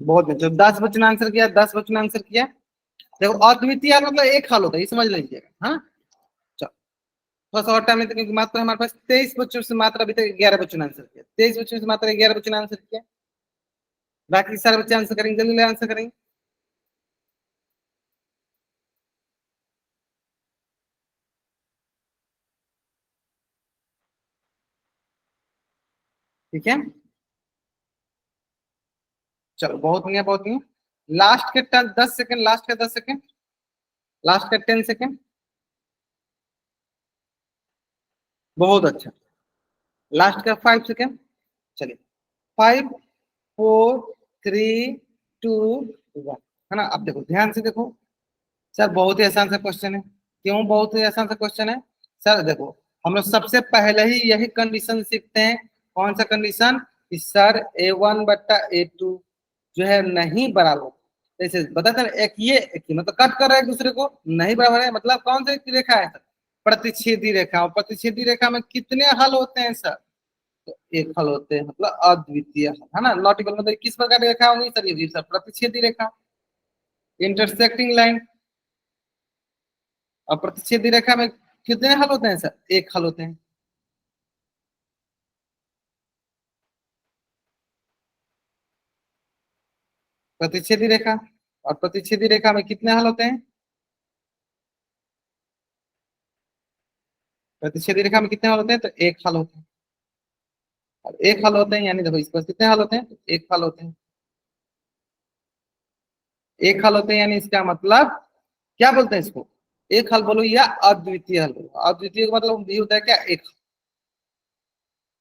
बहुत अच्छा, 10 बच्चों ने आंसर किया, 10 बच्चों ने आंसर किया। देखो अद्वितीय हल मतलब एक हल होता है, ये समझ लीजिएगा। हाँ चलो थोड़ा सा और टाइम लेते हैं क्योंकि मात्र हमारे पास 23 बच्चों से मात्र अभी तक 11 बच्चों ने आंसर किया, 23 बच्चों से मात्र 11 बच्चों ने आंसर किया। बाकी सारे बच्चे आंसर करेंगे, जल्दी आंसर करेंगे। ठीक है चलो बहुत बढ़िया, बहुत बढ़िया। लास्ट के 10 सेकंड, लास्ट का 10 सेकंड, लास्ट का 10 सेकंड। बहुत अच्छा, लास्ट का 5 सेकंड। चलिए 5 4 3 2 1, है ना। अब देखो ध्यान से देखो सर, बहुत ही आसान सा क्वेश्चन है। क्यों बहुत ही आसान सा क्वेश्चन है सर? देखो हम लोग सबसे पहले ही यही कंडीशन सीखते हैं। कौन सा कंडीशन? कि सर a1/a2 जो है नहीं बराबर, जैसे बता सर एक ये एक ही, मतलब कट कर रहा है एक दूसरे को, नहीं बराबर है मतलब कौन सी रेखा है सर? प्रतिच्छेदी रेखा। और प्रतिच्छेदी रेखा में कितने हल होते हैं सर? तो एक हल होते हैं, मतलब अद्वितीय हल, है ना। नॉट इक्वल मतलब किस प्रकार की रेखा होंगी सर? ये सर प्रतिच्छेदी रेखा, इंटरसेक्टिंग लाइन। और प्रतिच्छेदी रेखा में कितने हल होते हैं सर? एक हल होते हैं। प्रतिच्छेदी रेखा, और प्रतिच्छेदी रेखा में कितने हल होते हैं? प्रतिच्छेदी रेखा में कितने हल होते हैं? तो एक हल होते हैं। और एक हल होते हैं यानी देखो इस पर कितने हल होते हैं? तो एक हल होते हैं। एक हल होते हैं यानी इसका मतलब क्या बोलते हैं इसको? एक हल बोलो या अद्वितीय हल बोलो। अद्वितीय का मतलब ये होता है क्या? एक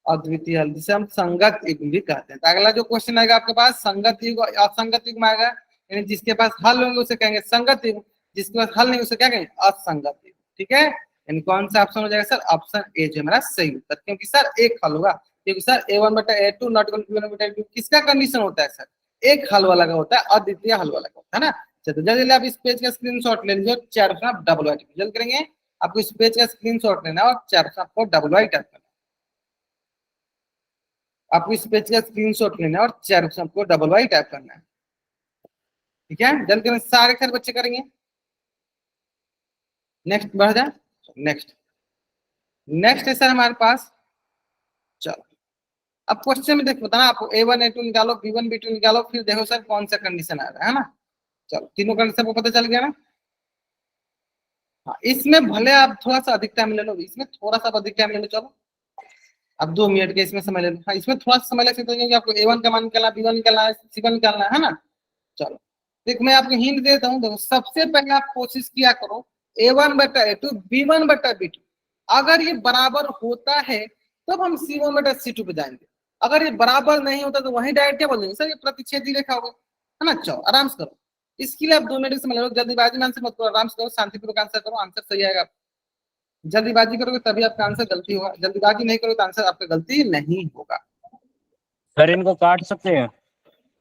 अद्वितीय हल, जिसे हम संगत युग्म भी कहते हैं। तो अगला जो क्वेश्चन आएगा आपके पास संगत युग्म असंगत युग्म आएगा, यानी जिसके पास हल होंगे उसे कहेंगे संगत युग्म, जिसके पास हल नहीं उसे क्या कहेंगे? असंगत युग्म। ठीक है, यानी कौन सा ऑप्शन हो जाएगा सर? ऑप्शन ए जो हमारा सही उत्तर, क्योंकि सर एक हल होगा। क्योंकि sir a1/a2 not equal to b1/b2 किसका कंडीशन होता है सर? एक हल वाला का होता है, अद्वितीय हल वाला का होता है ना। चलो जल्दी आप इस पेज का स्क्रीनशॉट ले लीजिए, चार ऑप्शन आप डबल वाइट जल्द करेंगे। आपको इस पेज का स्क्रीनशॉट लेना है और चार ऑप्शन आपको डबल वाइट टाइप करना है। आपको इस पेज का स्क्रीनशॉट लेना है और चार ऑप्शन आपको डबल वाई टाइप करना है। ठीक है जल्द करें, सारे बच्चे करेंगे। नेक्स्ट बढ़ जाए, नेक्स्ट नेक्स्ट है सर हमारे पास। चलो अब क्वेश्चन में देख बताना आपको a1 a2 निकालो, b1 b2 निकालो, फिर देखो सर कौन सा कंडीशन आ रहा है ना। चलो तीनों कंडीशन को पता चल गया ना। हाँ इसमें भले आप थोड़ा सा अधिक टाइम ले लो, इसमें थोड़ा सा अधिक टाइम ले लो। चलो अब 2 मिनट के इसमें समय ले लो। हाँ इसमें थोड़ा सा समय लग सकता है क्योंकि आपको a1 का मान निकालना, b1 निकालना है, c1 निकालना है ना। चलो देख मैं आपको हिंट देता हूँ, देखो सबसे पहले आप कोशिश किया करो a1/a2 b1/b2, अगर ये बराबर होता है तब हम c1/c2 पे जाएंगे। अगर ये बराबर नहीं होता तो वही डायरेक्ट क्या बोल देंगे सर? ये प्रतिच्छेदी रेखा होगा, है ना। चलो आराम से करो, इसके लिए आप 2 मिनट समझ लो, जल्दीबाजी में आंसर मत करो, आराम से करो, शांतिपूर्वक आंसर करो, आंसर सही आएगा। जल्दीबाजी करोगे तभी आपका आंसर गलती होगा, जल्दीबाजी नहीं करोगे तो आंसर आपका गलती नहीं होगा। सर इनको काट सकते हैं?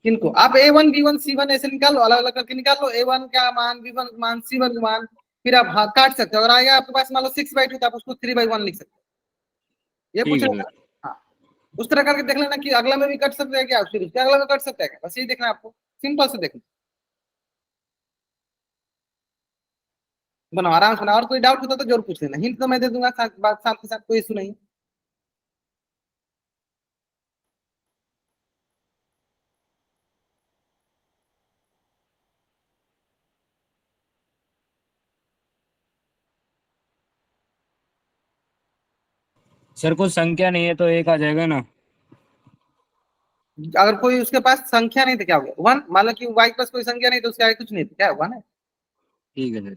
किनको? आप A1 B1 C1 ऐसे निकाल लो, अलग अलग करके निकाल लो, A1 का मान, B1 का मान, C1 का मान, फिर आप हाँ काट सकते हो। अगर आएगा आपके पास मान लो 6/2 तो आप उसको 3/1 लिख सकते हो। ये पूछ ठीक है रहे सर। हैं। हाँ, उस तरह करके देख लेना कि अगला में भी कट सकते हैं क्या, फिर उसके अगला में कट सकते हैं क्या, बस यही देखना है आपको, सिंपल से देखना। बनाओ आराम से बनाओ, और कोई डाउट होता तो जरूर पूछ लेना, हिंट तो मैं दे दूंगा साथ बात, साथ के साथ कोई इशू नहीं। सर कुछ संख्या नहीं है तो एक आ जाएगा ना? अगर कोई उसके पास संख्या नहीं तो क्या हो गया, वन, मान लो कि वाई के पास कोई संख्या नहीं तो उसके आगे कुछ नहीं तो क्या होगा ना। ठीक है सर।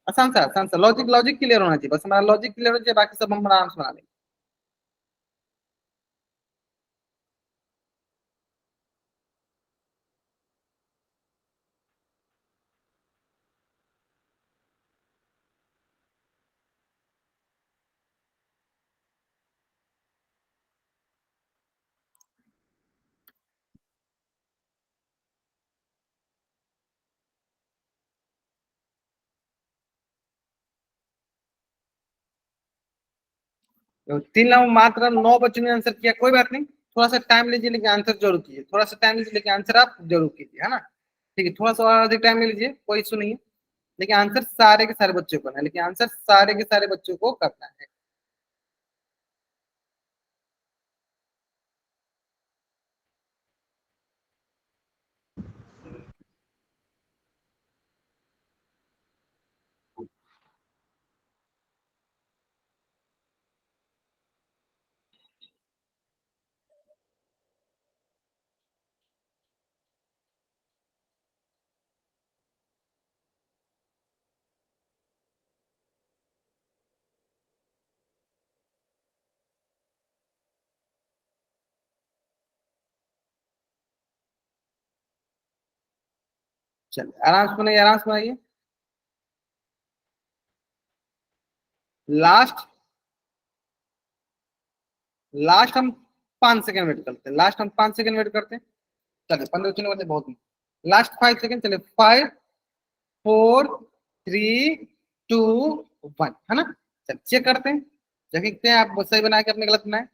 आसान सा लॉजिक, लॉजिक क्लियर होना चाहिए, बस हमारा लॉजिक क्लियर हो जाए, बाकी सब हम आराम से बना लेंगे। तो 3 मात्र 9 बच्चों ने आंसर किया, कोई बात नहीं, थोड़ा सा टाइम लीजिए लेकिन आंसर जरूर कीजिए, थोड़ा सा टाइम लीजिए लेकिन आंसर आप जरूर कीजिए, है ना। ठीक है, थोड़ा सा और अधिक टाइम ले लीजिए, कोई इशू नहीं है, लेकिन आंसर सारे के सारे बच्चों को करना है, लेकिन आंसर सारे के सारे बच्चों को करना है। चलिए आराम से बनाइए, आराम से बनाइए। लास्ट लास्ट हम 5 सेकंड वेट करते हैं, लास्ट हम 5 सेकंड वेट करते हैं। चलिए 15 बच्चों ने बोले बहुत नहीं, लास्ट 5 सेकंड, चलिए 5 4 3 2 1, है ना। चलिए चेक करते हैं, देखते हैं आप सही बनाए कि अपने गलत बनाए।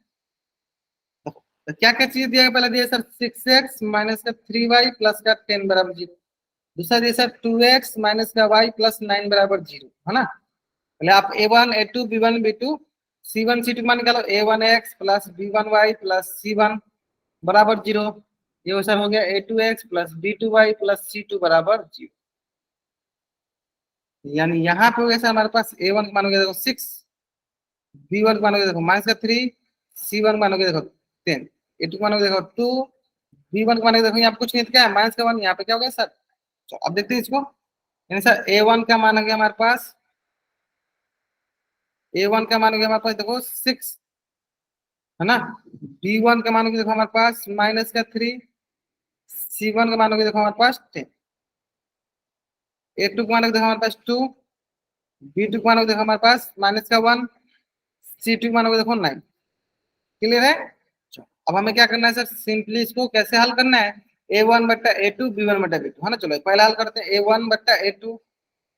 तो क्या क्या चीज दिया, पहले दिया सर 6x माइनस का 3y प्लस का 10 बराबर 0। दूसरा दिया सर 2x माइनस का y प्लस 9 बराबर 0, है ना। पहले आप A1 A2 B1 B2 C1 C2 मान निकालो, A1x plus B1y plus C1 बराबर 0। ये सर हो गया A2x plus B2y plus C2 बराबर 0। यानी यहाँ पे हो गया सर हमारे पास A1 का मान हो गया देखो 6, B1 का मान हो गया देखो माइनस का 3, C1 का मान हो गया देखो 10, A2 का मान हो गया देखो 2, B1 का मान हो गया देखो यहाँ पे कुछ नहीं, तो क्या है माइनस का 1, यहाँ पे क्या हो गया सर। तो अब देखते हैं इसको, यानी सर A1 का मान हो गया हमारे पास, A1 का मान हो गया हमारे पास देखो 6, है ना। B1 का मान हो गया देखो हमारे पास माइनस का 3, C1 का मान हो गया देखो हमारे पास 10, A2 का मान हो गया देखो हमारे पास 2, B2 का मान हो गया देखो हमारे पास माइनस का 1, C2 का मान हो गया देखो 9। क्लियर है। अब हमें क्या करना है सर, सिंपली इसको कैसे हल करना है, A1 बट्टा A2 B1 बट्टा B2, है ना। चलो पहला हल करते हैं, A1 बट्टा A2,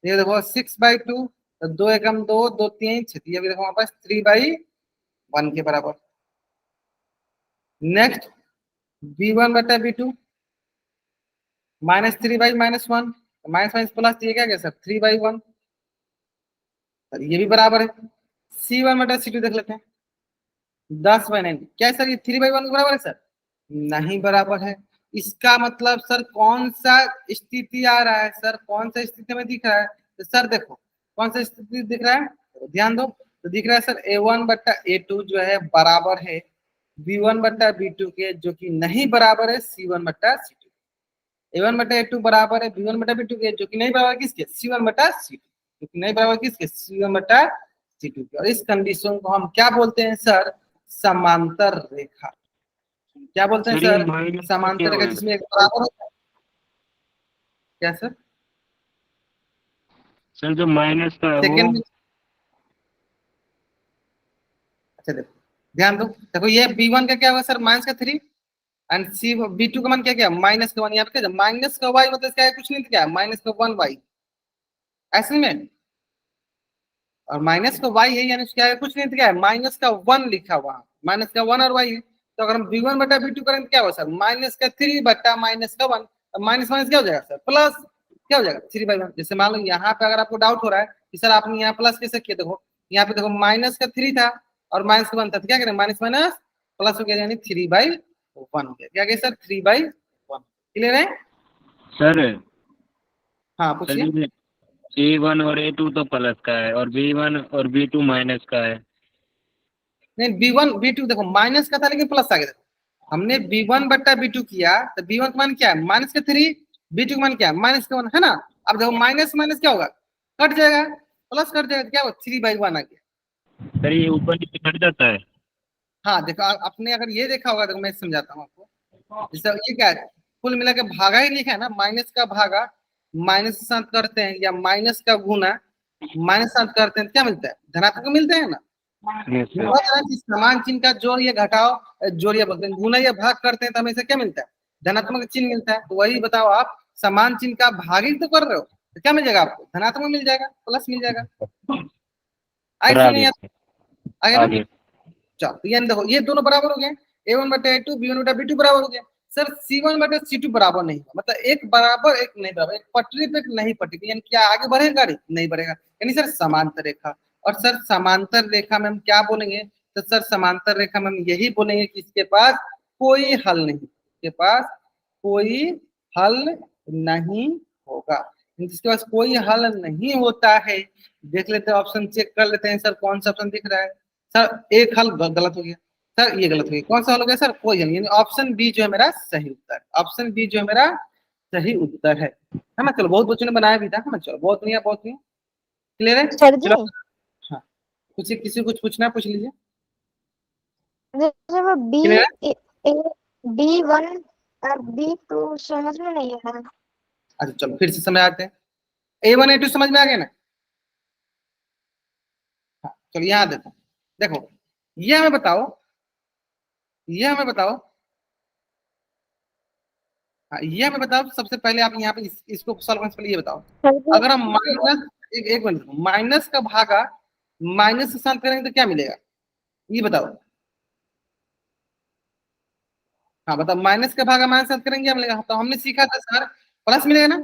ये देखो 6/2, तो 2 एकम 2, 2 3 6, ये भी देखो हमारे पास 3/1 के बराबर। नेक्स्ट B1 बट्टा B2 -3/-1, माइनस माइनस प्लस, ये क्या सर 3/1, ये भी बराबर है। C1 बटा C2 देख लेते हैं, 10/9, क्या है सर ये 3/1 के बराबर है सर, नहीं बराबर है। इसका मतलब सर कौन सा स्थिति आ रहा है सर, कौन सा स्थिति में दिख रहा है, तो सर देखो कौन सा स्थिति दिख रहा है, तो ध्यान दो, तो दिख रहा है सर A1 बट्टा A2 जो है बराबर है B1 बट्टा B2 के, जो कि नहीं बराबर है C1 बट्टा C2। A1 बटा A2 बराबर है B1 बटा B2 के, जो कि नहीं बराबर किसके, C1 बटा C2, जो कि नहीं बराबर किसके, C1 बटा C2 के। और इस कंडीशन को हम क्या बोलते हैं सर, समांतर रेखा। क्या बोलते हैं सर ये सर, माइनस का क्या समांतर रेखा होगा? जिसमें एक बराबर होता है। क्या सर, सर जो माइनस का है वो? सेकेंड में अच्छा देखो ध्यान दो, देखो ये b1 का क्या होगा सर माइनस का 3 एंड सी b2 का मान क्या क्या माइनस का 1, यहाँ पे क्या माइनस का y मतलब क्या है कुछ नहीं, क्या माइनस का 1y ऐसे में, और माइनस का y है यानी क्या है कुछ नहीं, क्या है माइनस का 1 लिखा हुआ, माइनस का 1 और y है। तो अगर हम b1 बटा b2 करें तो क्या होगा सर माइनस का 3 बटा माइनस का 1, माइनस माइनस क्या हो जाएगा सर प्लस, क्या हो जाएगा 3/1। जैसे मान लो यहाँ पे अगर आपको डाउट हो रहा है कि सर आपने यहाँ प्लस कैसे किया, देखो यहाँ पे देखो माइनस का 3 था और माइनस का 1 था, तो क्या करें माइनस माइनस प्लस हो गया यानी 3/1 हो गया, क्या सर 3/1। क्लियर है? सर हाँ पूछिए। A1 और A2 तो प्लस का है और B1 और B2 माइनस का है। नहीं b1 b2 देखो माइनस का था लेकिन प्लस आ गया, देखो हमने b1 बट्टा b2 किया तो b1 का मान क्या है माइनस का 3, b2 का मान क्या है माइनस का 1 है ना। अब देखो माइनस माइनस क्या होगा कट जाएगा, प्लस कट जाएगा, तो क्या होगा 3/1 आ गया। सर ये ऊपर नीचे कट जाता है। हाँ देखो आपने अगर ये देखा होगा, देखो मैं समझाता हूँ आपको। जैसे ये क्या है कुल मिला के भागा ही लिखा है ना, माइनस का भागा माइनस के साथ करते हैं या माइनस का गुना माइनस के साथ करते हैं तो क्या मिलता है धनात्मक मिलता है ना। Yes sir. बहुत सारा चीज समान चिन्ह का जोड़ या घटाओ जोड़ या बोलते हैं गुना या भाग करते हैं तो हमेशा क्या मिलता है धनात्मक चिन्ह मिलता है। तो वही बताओ आप समान चिन्ह का भागित तो कर रहे हो तो क्या मिल जाएगा आपको धनात्मक मिल जाएगा प्लस मिल जाएगा। सर आगे आगे नहीं आगे ना। आगे। चलो तो ये देखो ये दोनों बराबर हो गए, a1 बटा a2 b1 बटा b2 बराबर हो गया। सर c1 बटा c2 बराबर नहीं होगा, मतलब एक बराबर एक नहीं बराबर, एक पटरी पे एक नहीं पटरी, यानी क्या आगे बढ़ेगा गाड़ी नहीं बढ़ेगा, यानी सर समांतर रेखा। और सर समांतर रेखा में हम क्या बोलेंगे, तो सर समांतर रेखा में हम यही बोलेंगे कि इसके पास कोई हल नहीं, इसके पास कोई हल नहीं होगा। जिसके पास कोई हल नहीं होता है, देख लेते हैं ऑप्शन चेक कर लेते हैं सर कौन सा ऑप्शन दिख रहा है। सर एक हल गलत हो गया, सर ये गलत हो गया, कौन सा हल हो गया सर कोई हल, यानी ऑप्शन बी जो है मेरा सही उत्तर, ऑप्शन बी जो है मेरा सही उत्तर है ना। चलो बहुत बच्चों ने बनाया भी था है ना, चलो बहुत नहीं बहुत नहीं क्लियर है। सर जी चलो हाँ पूछिए, किसी को कुछ पूछना है पूछ लीजिए। जैसे वो क्लियर है? B1 और B2 समझ में नहीं है। अच्छा चलो फिर से समझ आते हैं, A1 A2 समझ में आ गया ना। हाँ चलो यहाँ देखो, देखो ये हमें बताओ, ये हमें बताओ, हाँ ये हमें बताओ सबसे पहले आप यहाँ पे इसको सॉल्व करने से पहले ये बताओ, सर जी अगर हम माइनस एक मिनट माइनस का भागा माइनस के साथ करेंगे तो क्या मिलेगा ये बताओ। हाँ बताओ माइनस का भागा माइनस के साथ करेंगे क्या मिलेगा, तो हमने सीखा था सर प्लस मिलेगा ना,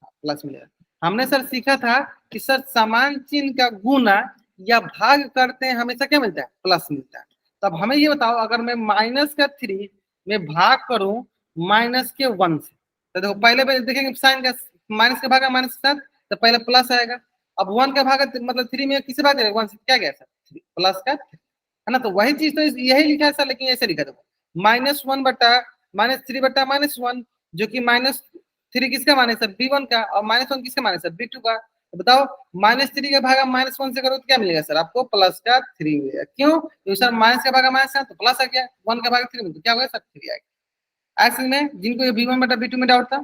प्लस मिलेगा। हमने सर सीखा था कि सर समान चिन्ह का गुना या भाग करते हैं हमेशा क्या मिलता है प्लस मिलता है। तो अब हमें ये बताओ अगर मैं माइनस का 3 में भाग करूं माइनस के 1 से, तो देखो पहले देखेंगे साइन का माइनस का भागा माइनस के साथ तो पहले प्लस आएगा। अब 1 का भागा मतलब 3 में किसे भाग करेगा 1 से, क्या गया सर 3 प्लस का 3 है ना। तो वही चीज तो यही लिखा है सर, लेकिन ऐसे लिखा देखो -1 बटा -3 बटा -1, जो कि -3 किसका मान है सर b1 का, और -1 किसका मान है सर b2 का। तो बताओ -3 का भागा -1 से करो तो क्या मिलेगा सर आपको प्लस का 3 मिलेगा। क्यों, क्योंकि सर माइनस का भागा माइनस है तो प्लस आ गया, 1 का भागा 3 में तो क्या होगा सर 3 आएगा। ऐसे में जिनको ये b1 बटा b2 में डाउट था,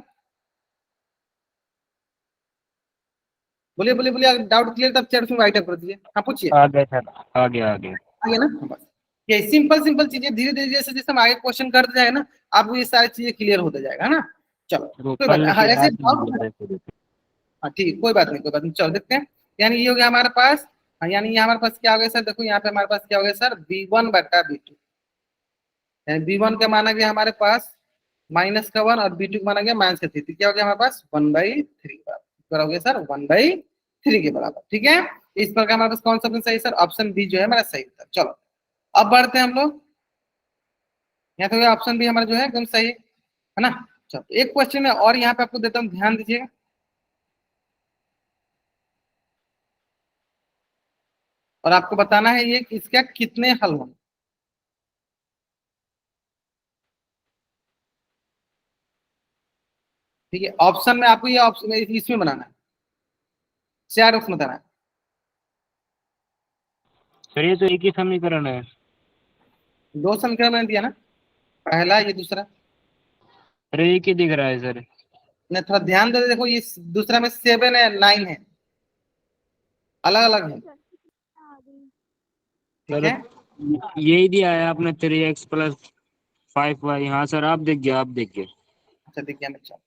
बोलिए बोलिए बोलिए, डाउट क्लियर तब चैट में राइट अप कर दीजिए। हाँ पूछिए। आगे सर आगे आगे। आगे ना हाँ, बस ये सिंपल सिंपल चीजें धीरे धीरे जैसे जैसे हम आगे क्वेश्चन करते जाएगा ना आपको ये सारी चीजें क्लियर होते जाएगा है ना। चलो वो कोई बात कल नहीं, हाँ के ऐसे बाद हाँ ठीक है कोई बात नहीं कोई बात नहीं, चलो देखते हैं। यानी ये हो गया हमारे पास, हाँ यानी ये हमारे पास क्या हो गया सर, देखो यहाँ पे हमारे पास क्या हो गया सर b1 बटा b2, यानी b1 का माना गया हमारे पास माइनस का 1 और b2 का माना गया माइनस का 3, तो क्या हो गया हमारे पास 1/3 बराबर हो गया सर 1/3 के बराबर। ठीक है, इस प्रकार हमारे पास कौन सा ऑप्शन सही सर, ऑप्शन बी जो है हमारा सही उत्तर। चलो अब बढ़ते हैं हम लोग, यहाँ तो ऑप्शन बी हमारा जो है एकदम सही है ना। चलो एक क्वेश्चन में और यहाँ पे आपको देता हूँ ध्यान दीजिएगा, और आपको बताना है ये कि इसका कितने हल होंगे। ठीक है, ऑप्शन में आपको ये ऑप्शन इसमें बनाना है, 4 ऑप्शन बताना है। सर ये तो एक ही समीकरण है। 2 समीकरण मैंने दिया ना, पहला ये दूसरा। सर एक ही दिख रहा है सर। ने थोड़ा ध्यान दे, देखो ये दूसरा में 7 है 9 है, अलग अलग है। ठीक सर है यही दिया है आपने 3x + 5y। हाँ सर, आप देखिए, आप देखिए। अच्छा देखिए मैं, चलो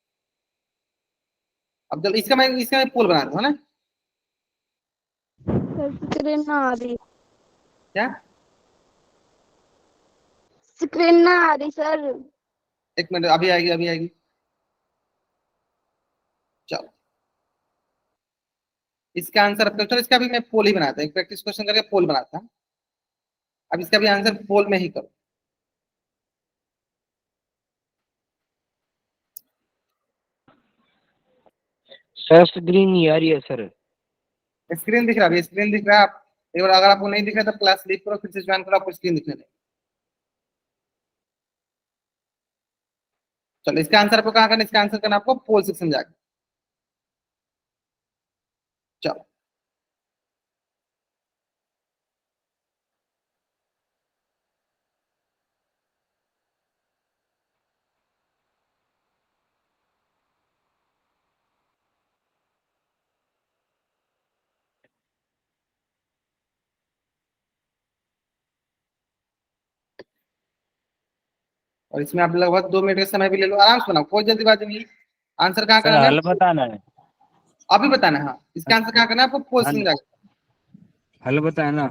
अब जब इसका मैं पोल बना दूँ है ना। सर स्क्रीन ना आ रही, क्या? स्क्रीन ना आ रही सर। एक मिनट, अभी आएगी अभी आएगी। चलो इसका आंसर अब चलो, इसका भी मैं पोल ही बनाता हूँ, एक प्रैक्टिस क्वेश्चन करके पोल बनाता हूँ। अब इसका भी आंसर पोल में ही करो। सर स्क्रीन नहीं आ रही है सर। स्क्रीन दिख रहा है, अभी स्क्रीन दिख रहा है। आप एक बार, अगर आपको नहीं दिख रहा तो क्लास लीव करो, फिर से ज्वाइन करो, आपको स्क्रीन दिखने लगेगी। चलो इसका आंसर आपको कहाँ करना है? इसका आंसर करना आपको पोल सेक्शन जाकर। चलो और इसमें आप लगभग 2 मिनट का समय भी ले लो, आराम से बनाओ, कोई जल्दीबाजी नहीं है। आंसर कहाँ सर करना है? हल बताना है। अभी बताना है। हाँ, इसका आंसर कहाँ करना है आपको? पोल सेक्शन हल जाकर। हल बताना।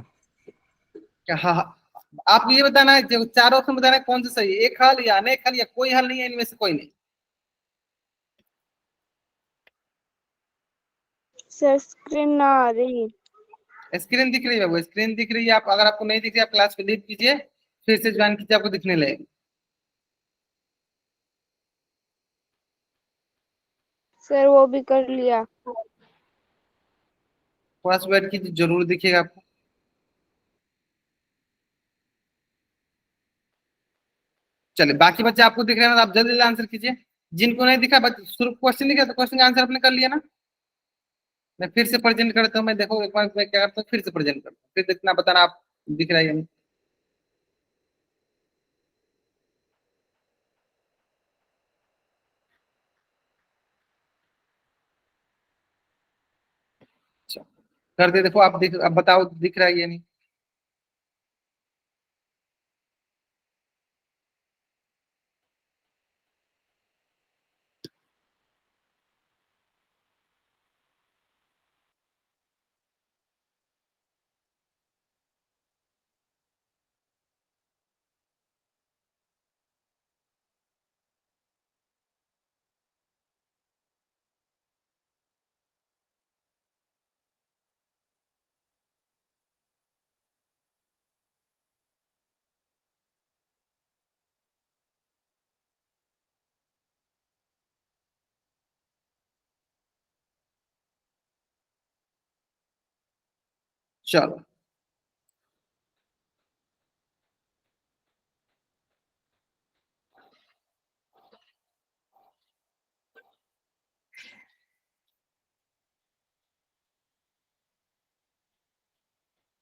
क्या? हाँ हाँ, आपको ये बताना है, जो चार ऑप्शन बताना है कौन सा सही है, एक हल या अनेक हल या कोई हल नहीं है, इनमें से कोई नहीं। सर स्क्रीन ना आ रही। स्क्रीन दिख रही है वो, स्क्रीन दिख रही है। आप, अगर आपको नहीं दिख रही, आप क्लास को लीव कीजिए, फिर से ज्वाइन कीजिए, आपको दिखने लगेगी। सर वो भी कर लिया। थोड़ा सा वेट कीजिए, जरूर दिखेगा आपको। चलिए बाकी बच्चे आपको दिख रहे हैं ना, आप जल्दी जल्दी आंसर कीजिए। जिनको नहीं दिखा, शुरू क्वेश्चन दिखा तो क्वेश्चन का आंसर आपने कर लिया ना। मैं फिर से प्रेजेंट करता हूँ, मैं देखो एक बार मैं क्या करता हूँ, फिर से प्रेजेंट करता हूँ, फिर देखना बताना आप दिख रहा है या नहीं। अच्छा, कर दे, देखो आप, दिख, अब बताओ दिख रहा है या नहीं। चलो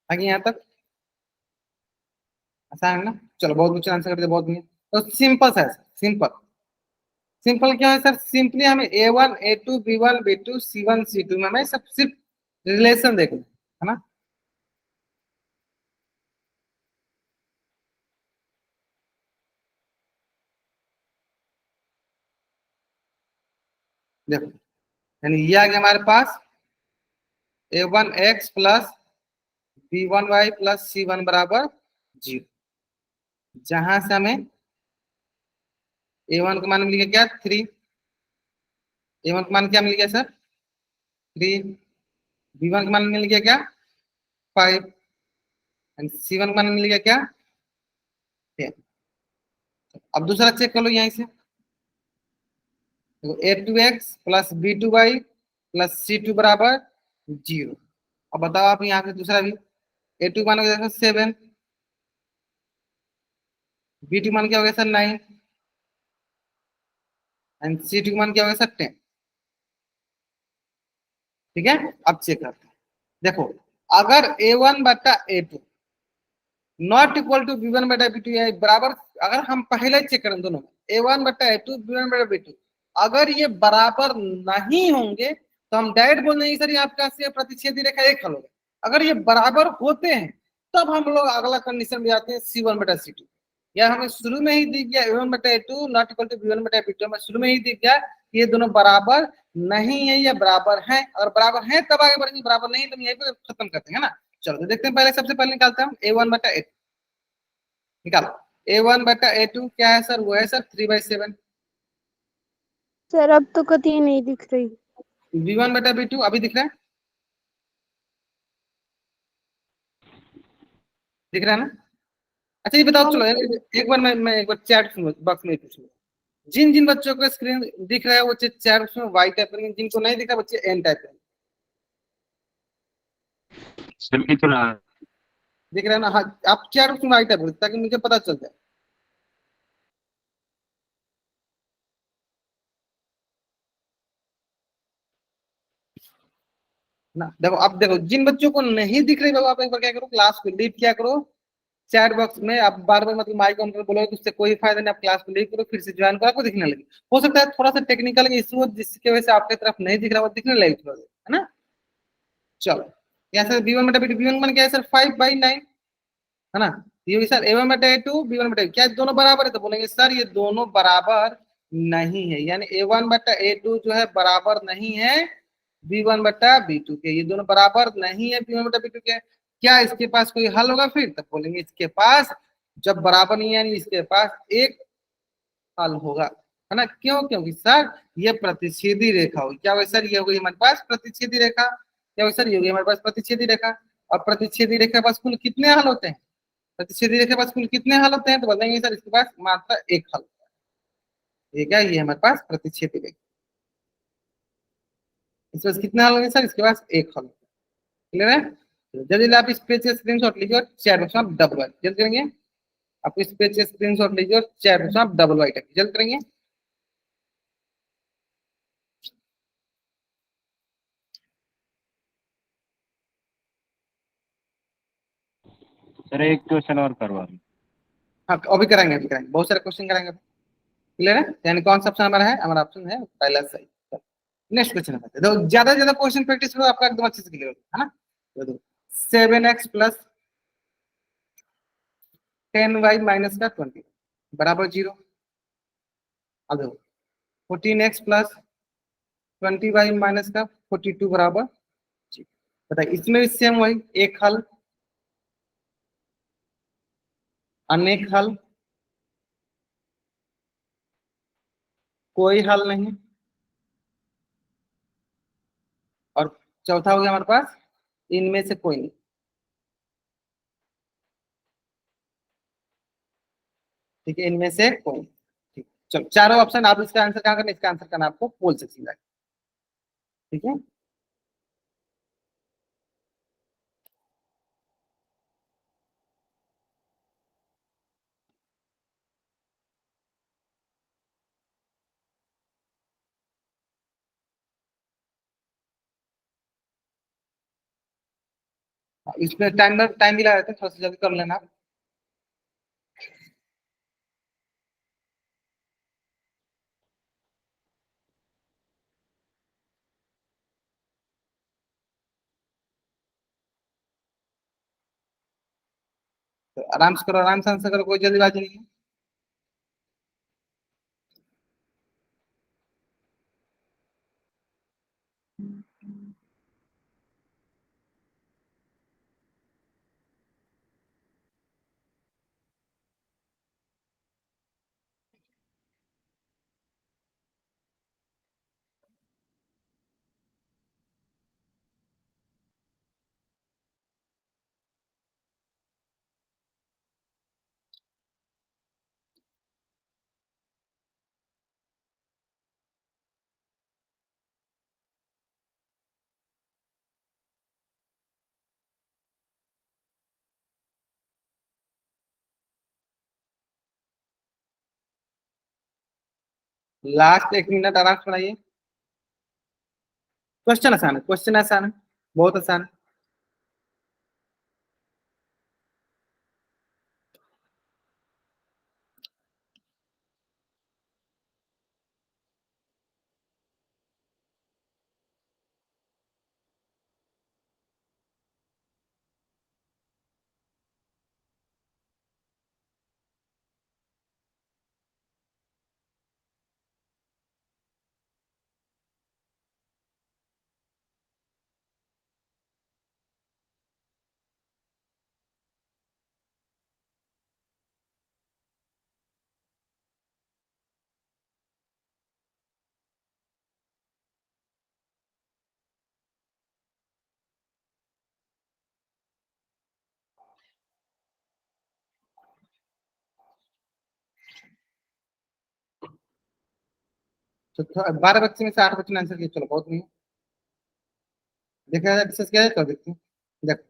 आगे यहाँ तक आसान है ना। चलो बहुत कुछ आंसर कर दिया, बहुत नहीं। तो सिंपल सा है, सिंपल। सिंपल क्या है सर? सिंपली हमें A1 A2 B1 B2 C1 C2 में हमें सब सिर्फ रिलेशन देखना है ना। देखो, यानी ये आ गया हमारे पास A1 X plus B1 Y plus C1 बराबर 0। जहां से हमें A1 का मान मिल गया क्या? 3। A1 का मान क्या मिल गया सर? 3। B1 का मान मिल गया क्या? 5। एंड C1 का मान मिल गया क्या? 10। अब दूसरा चेक कर लो यहीं से। देखो A2X plus B2Y plus C2 बराबर 0। अब बताओ आप यहाँ से दूसरा भी। A2 मान हो गया 7, B2 मान क्या हो गया सर? 9 एंड C2 मान क्या हो गया सर? 10। ठीक है, अब चेक करते हैं। देखो, अगर A1 बटा A2 not equal to B1 बटा B2 या बराबर, अगर हम पहले चेक करें दोनों A1 बटा A2 B1 बटा B2, अगर ये बराबर नहीं होंगे तो हम डायरेक्ट बोल देंगे सर ये आपका से प्रतिच्छेदी रेखा एक हल होगा। अगर ये बराबर होते हैं तब हम लोग अगला कंडीशन में आते हैं C1/C2। या हमें शुरू में ही दिख गया A1/A2 not equal to B1/B2, हमें शुरू में ही दिख गया कि ये दोनों बराबर नहीं है या बराबर है, अगर बराबर है तब आगे बढ़ेंगे, बराबर नहीं तो यहीं पे खत्म करते हैं ना। चलो तो देखते हैं, पहले सबसे पहले निकालते हैं हम A1/A2। निकालो। A1/A2 क्या है सर, वो है सर 3/7। सर अब तो कतई नहीं दिख रही। B1/B2 अभी दिख रहा है, दिख रहा है ना। अच्छा ये बताओ, चलो एक बार मैं एक बार चैट बॉक्स में पूछूंगा, जिन जिन बच्चों को स्क्रीन दिख रहा है वो चैट बॉक्स में वाई टाइप करेंगे, जिनको नहीं दिख रहा बच्चे एन टाइप करेंगे। सर कितना? दिख रहा है ना, हाँ आप चैट बॉक्स में वाई टाइप करें ताकि मुझे पता चल जाए ना। देखो अब देखो, जिन बच्चों को नहीं दिख रही बाबू, आप एक बार क्या करो, क्लास को लीव क्या करो, चैट बॉक्स में आप बार बार मतलब माइक ऑन कर बोलोगे तो उससे कोई फायदा नहीं, आप क्लास को लीव करो फिर से ज्वाइन करो, आपको दिखने लगे। हो सकता है थोड़ा सा टेक्निकल इशू हो जिसकी वजह से आपकी तरफ नहीं दिख रहा, वो दिखने लगे थोड़ा सा, है ना। चलो यहाँ सर B1/B2 बन गया है सर 5/9, है ना। ये होगी सर A1/A2 B1/A2, क्या दोनों बराबर है, तो बोलेंगे सर ये दोनों बराबर नहीं है, यानी A1/A2 जो है बराबर नहीं है B1/B2 के, ये दोनों बराबर नहीं है B1/B2 के। क्या इसके पास कोई हल होगा फिर, तब बोलेंगे इसके पास, जब बराबर नहीं है यानी इसके पास एक हल होगा, है ना। क्यों, क्योंकि सर ये प्रतिच्छेदी रेखा होगी। क्या होगा सर, ये होगी हमारे पास प्रतिच्छेदी रेखा। क्या होगा सर, ये होगी हमारे पास प्रतिच्छेदी रेखा। और प्रतिच्छेदी रेखा के पास कुल कितने हल होते हैं, प्रतिच्छेदी रेखा के पास कुल कितने हल होते हैं, तो बताएंगे सर इसके पास मात्र एक हल होता है। ये क्या, ये हमारे पास प्रतिच्छेदी रेखा, इसके पास कितने हल होंगे सर, इसके पास एक हल। क्लियर है। तो जल्दी आप इस पेज से स्क्रीनशॉट लीजिए और चैट बॉक्स में आप डबल वाइट जल्द करेंगे। आपको इस पेज से स्क्रीनशॉट लीजिए और चैट बॉक्स में आप डबल वाइट जल्द करेंगे। सर एक क्वेश्चन और करवा दो। हाँ अभी कराएंगे, अभी कराएंगे, बहुत सारे क्वेश्चन कराएंगे। क्लियर है, यानी कौन सा ऑप्शन हमारा है, हमारा ऑप्शन है पहला सही। नेक्स्ट क्वेश्चन है, तो ज्यादा से ज्यादा क्वेश्चन प्रैक्टिस करो, आपका एकदम अच्छे से क्लियर होगा, है ना। तो देखो 7x + 10y - 20 बराबर 0। अब देखो 14x + 20y - 42 बराबर 0। बताइए इसमें भी सेम वही, एक हल, अनेक हल, कोई हल नहीं, और चौथा हो गया हमारे पास इनमें से कोई नहीं। ठीक है, इनमें से कोई नहीं। ठीक, चलो चारों ऑप्शन, आप इसका आंसर कहाँ करना, इसका आंसर करना आपको पोल सेक्शन में। ठीक है, इसमें टाइम भी लगा रहता है, थोड़ा सा जल्दी कर लेना आप। तो आराम से करो, आराम से आंसर करो, कोई जल्दीबाजी नहीं है। लास्ट 1 मिनट आराम से बनाइए। क्वेश्चन आसान है, क्वेश्चन आसान है, बहुत आसान है। तो 12 बच्चे में से 8 बच्चों ने आंसर किया, चलो बहुत नहीं है। देखा जाए डिस्कस किया जाए तो देखते हैं। देखो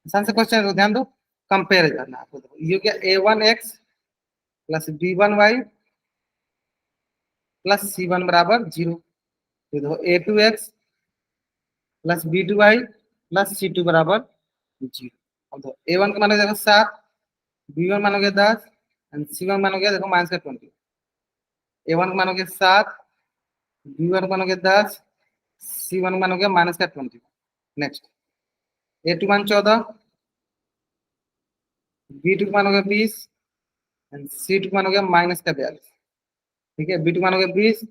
आसान से क्वेश्चन है, ध्यान दो, कंपेयर करना आपको। देखो ये क्या, a1x plus b1y plus c1 बराबर 0। देखो a2x plus b2y plus c2 बराबर 0। अब देखो a1 का मान देखो 7, b1 मानोगे 10 एंड c1 मानोगे देखो माइनस का 20। a1 मानोगे 7, b1 मानोगे 10, c1 मानोगे माइनस का 20। नेक्स्ट a2 मान 14, b2 मानोगे 20 एंड c2 मानोगे माइनस का 42। ठीक है, b2 मानोगे 20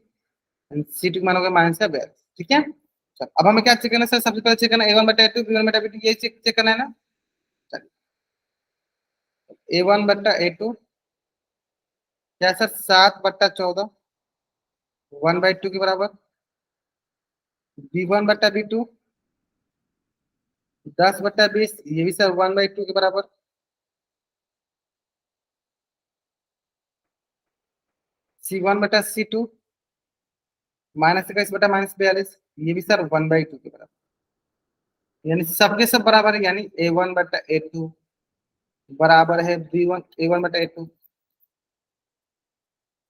एंड c2 मानोगे माइनस का 42। ठीक है, चल अब हमें क्या चेक करना है सर, सबसे पहले चेक करना है a1 बटा a2 b1 बटा b2, ये चेक करना है ना। चल a1 बटा a2 क्या सर, 7 बटा 14 1/2 के बराबर। b1 बटा b2 10 बटा 20, ये भी सर 1/2 के बराबर। c1 बटा c2 -21 बटा -42, ये भी सर 1/2 के बराबर। यानी सबके सब बराबर है, यानी a1 बटा a2 बराबर है b1, a1 बटा a2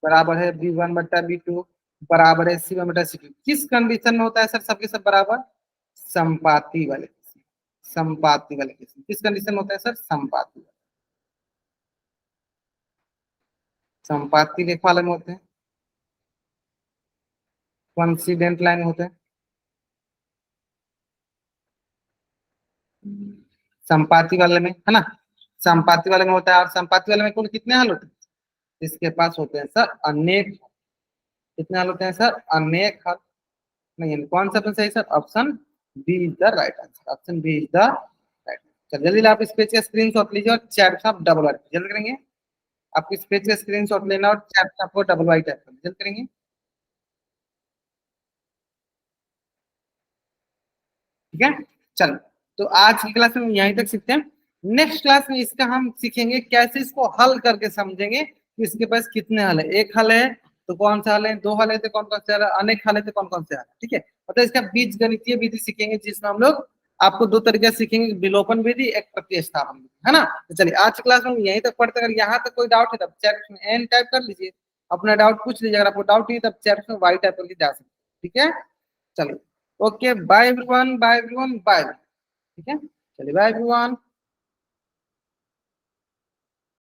बराबर है b1 बटा b2 बराबर है c1 बटा c2। किस कंडीशन में होता है सर सबके सब बराबर? संपाती वाले केस में। संपाती वाले केस में किस कंडीशन में होता है सर? संपाती। संपाती रेखा वाले में होते हैं, कोइंसिडेंट लाइन होते हैं। संपाती वाले में है ना, संपाती वाले में होता है। और संपाती वाले में कुल कितने हल होते हैं? इसके पास होते हैं सर अनेक। कितने हल होते हैं सर? अनेक हल। नहीं, कौन सा ऑप्शन सही sir? Option B is the right answer. Option B is the right. चल जल्दी आप इस पेज का स्क्रीनशॉट लीजिए और चैट में आप डबल वाइट जल्द करेंगे। आपको इस पेज का स्क्रीनशॉट लेना और चैट में आपको डबल वाइट टाइप करना, जल्द करेंगे। ठीक है, चलो तो आज की क्लास में यहीं तक सीखते हैं। नेक्स्ट क्लास में इसका हम सीखेंगे कैसे इसको हल करके समझेंगे कि इसके पास कितने हल है। एक हल है तो कौन सा हल है, दो हल है तो कौन कौन से हल है, अनेक हल है तो कौन कौन से हल है। ठीक है, मतलब इसका बीज गणितीय विधि सीखेंगे, जिसमें हम लोग आपको दो तरीके सीखेंगे, विलोपन विधि, एक प्रतिस्थापन विधि, है ना। तो चलिए आज की क्लास में यहीं तक पढ़ते हैं। अगर यहाँ तक कोई डाउट है तब चैट में एन टाइप कर लीजिए, अपना डाउट पूछ लीजिए। अगर आपको डाउट नहीं तब चैट में वाई टाइप करके जा सकते। ठीक है, चलिए okay, bye everyone, bye everyone, bye. ठीक है, चलिए बाय एवरीवन।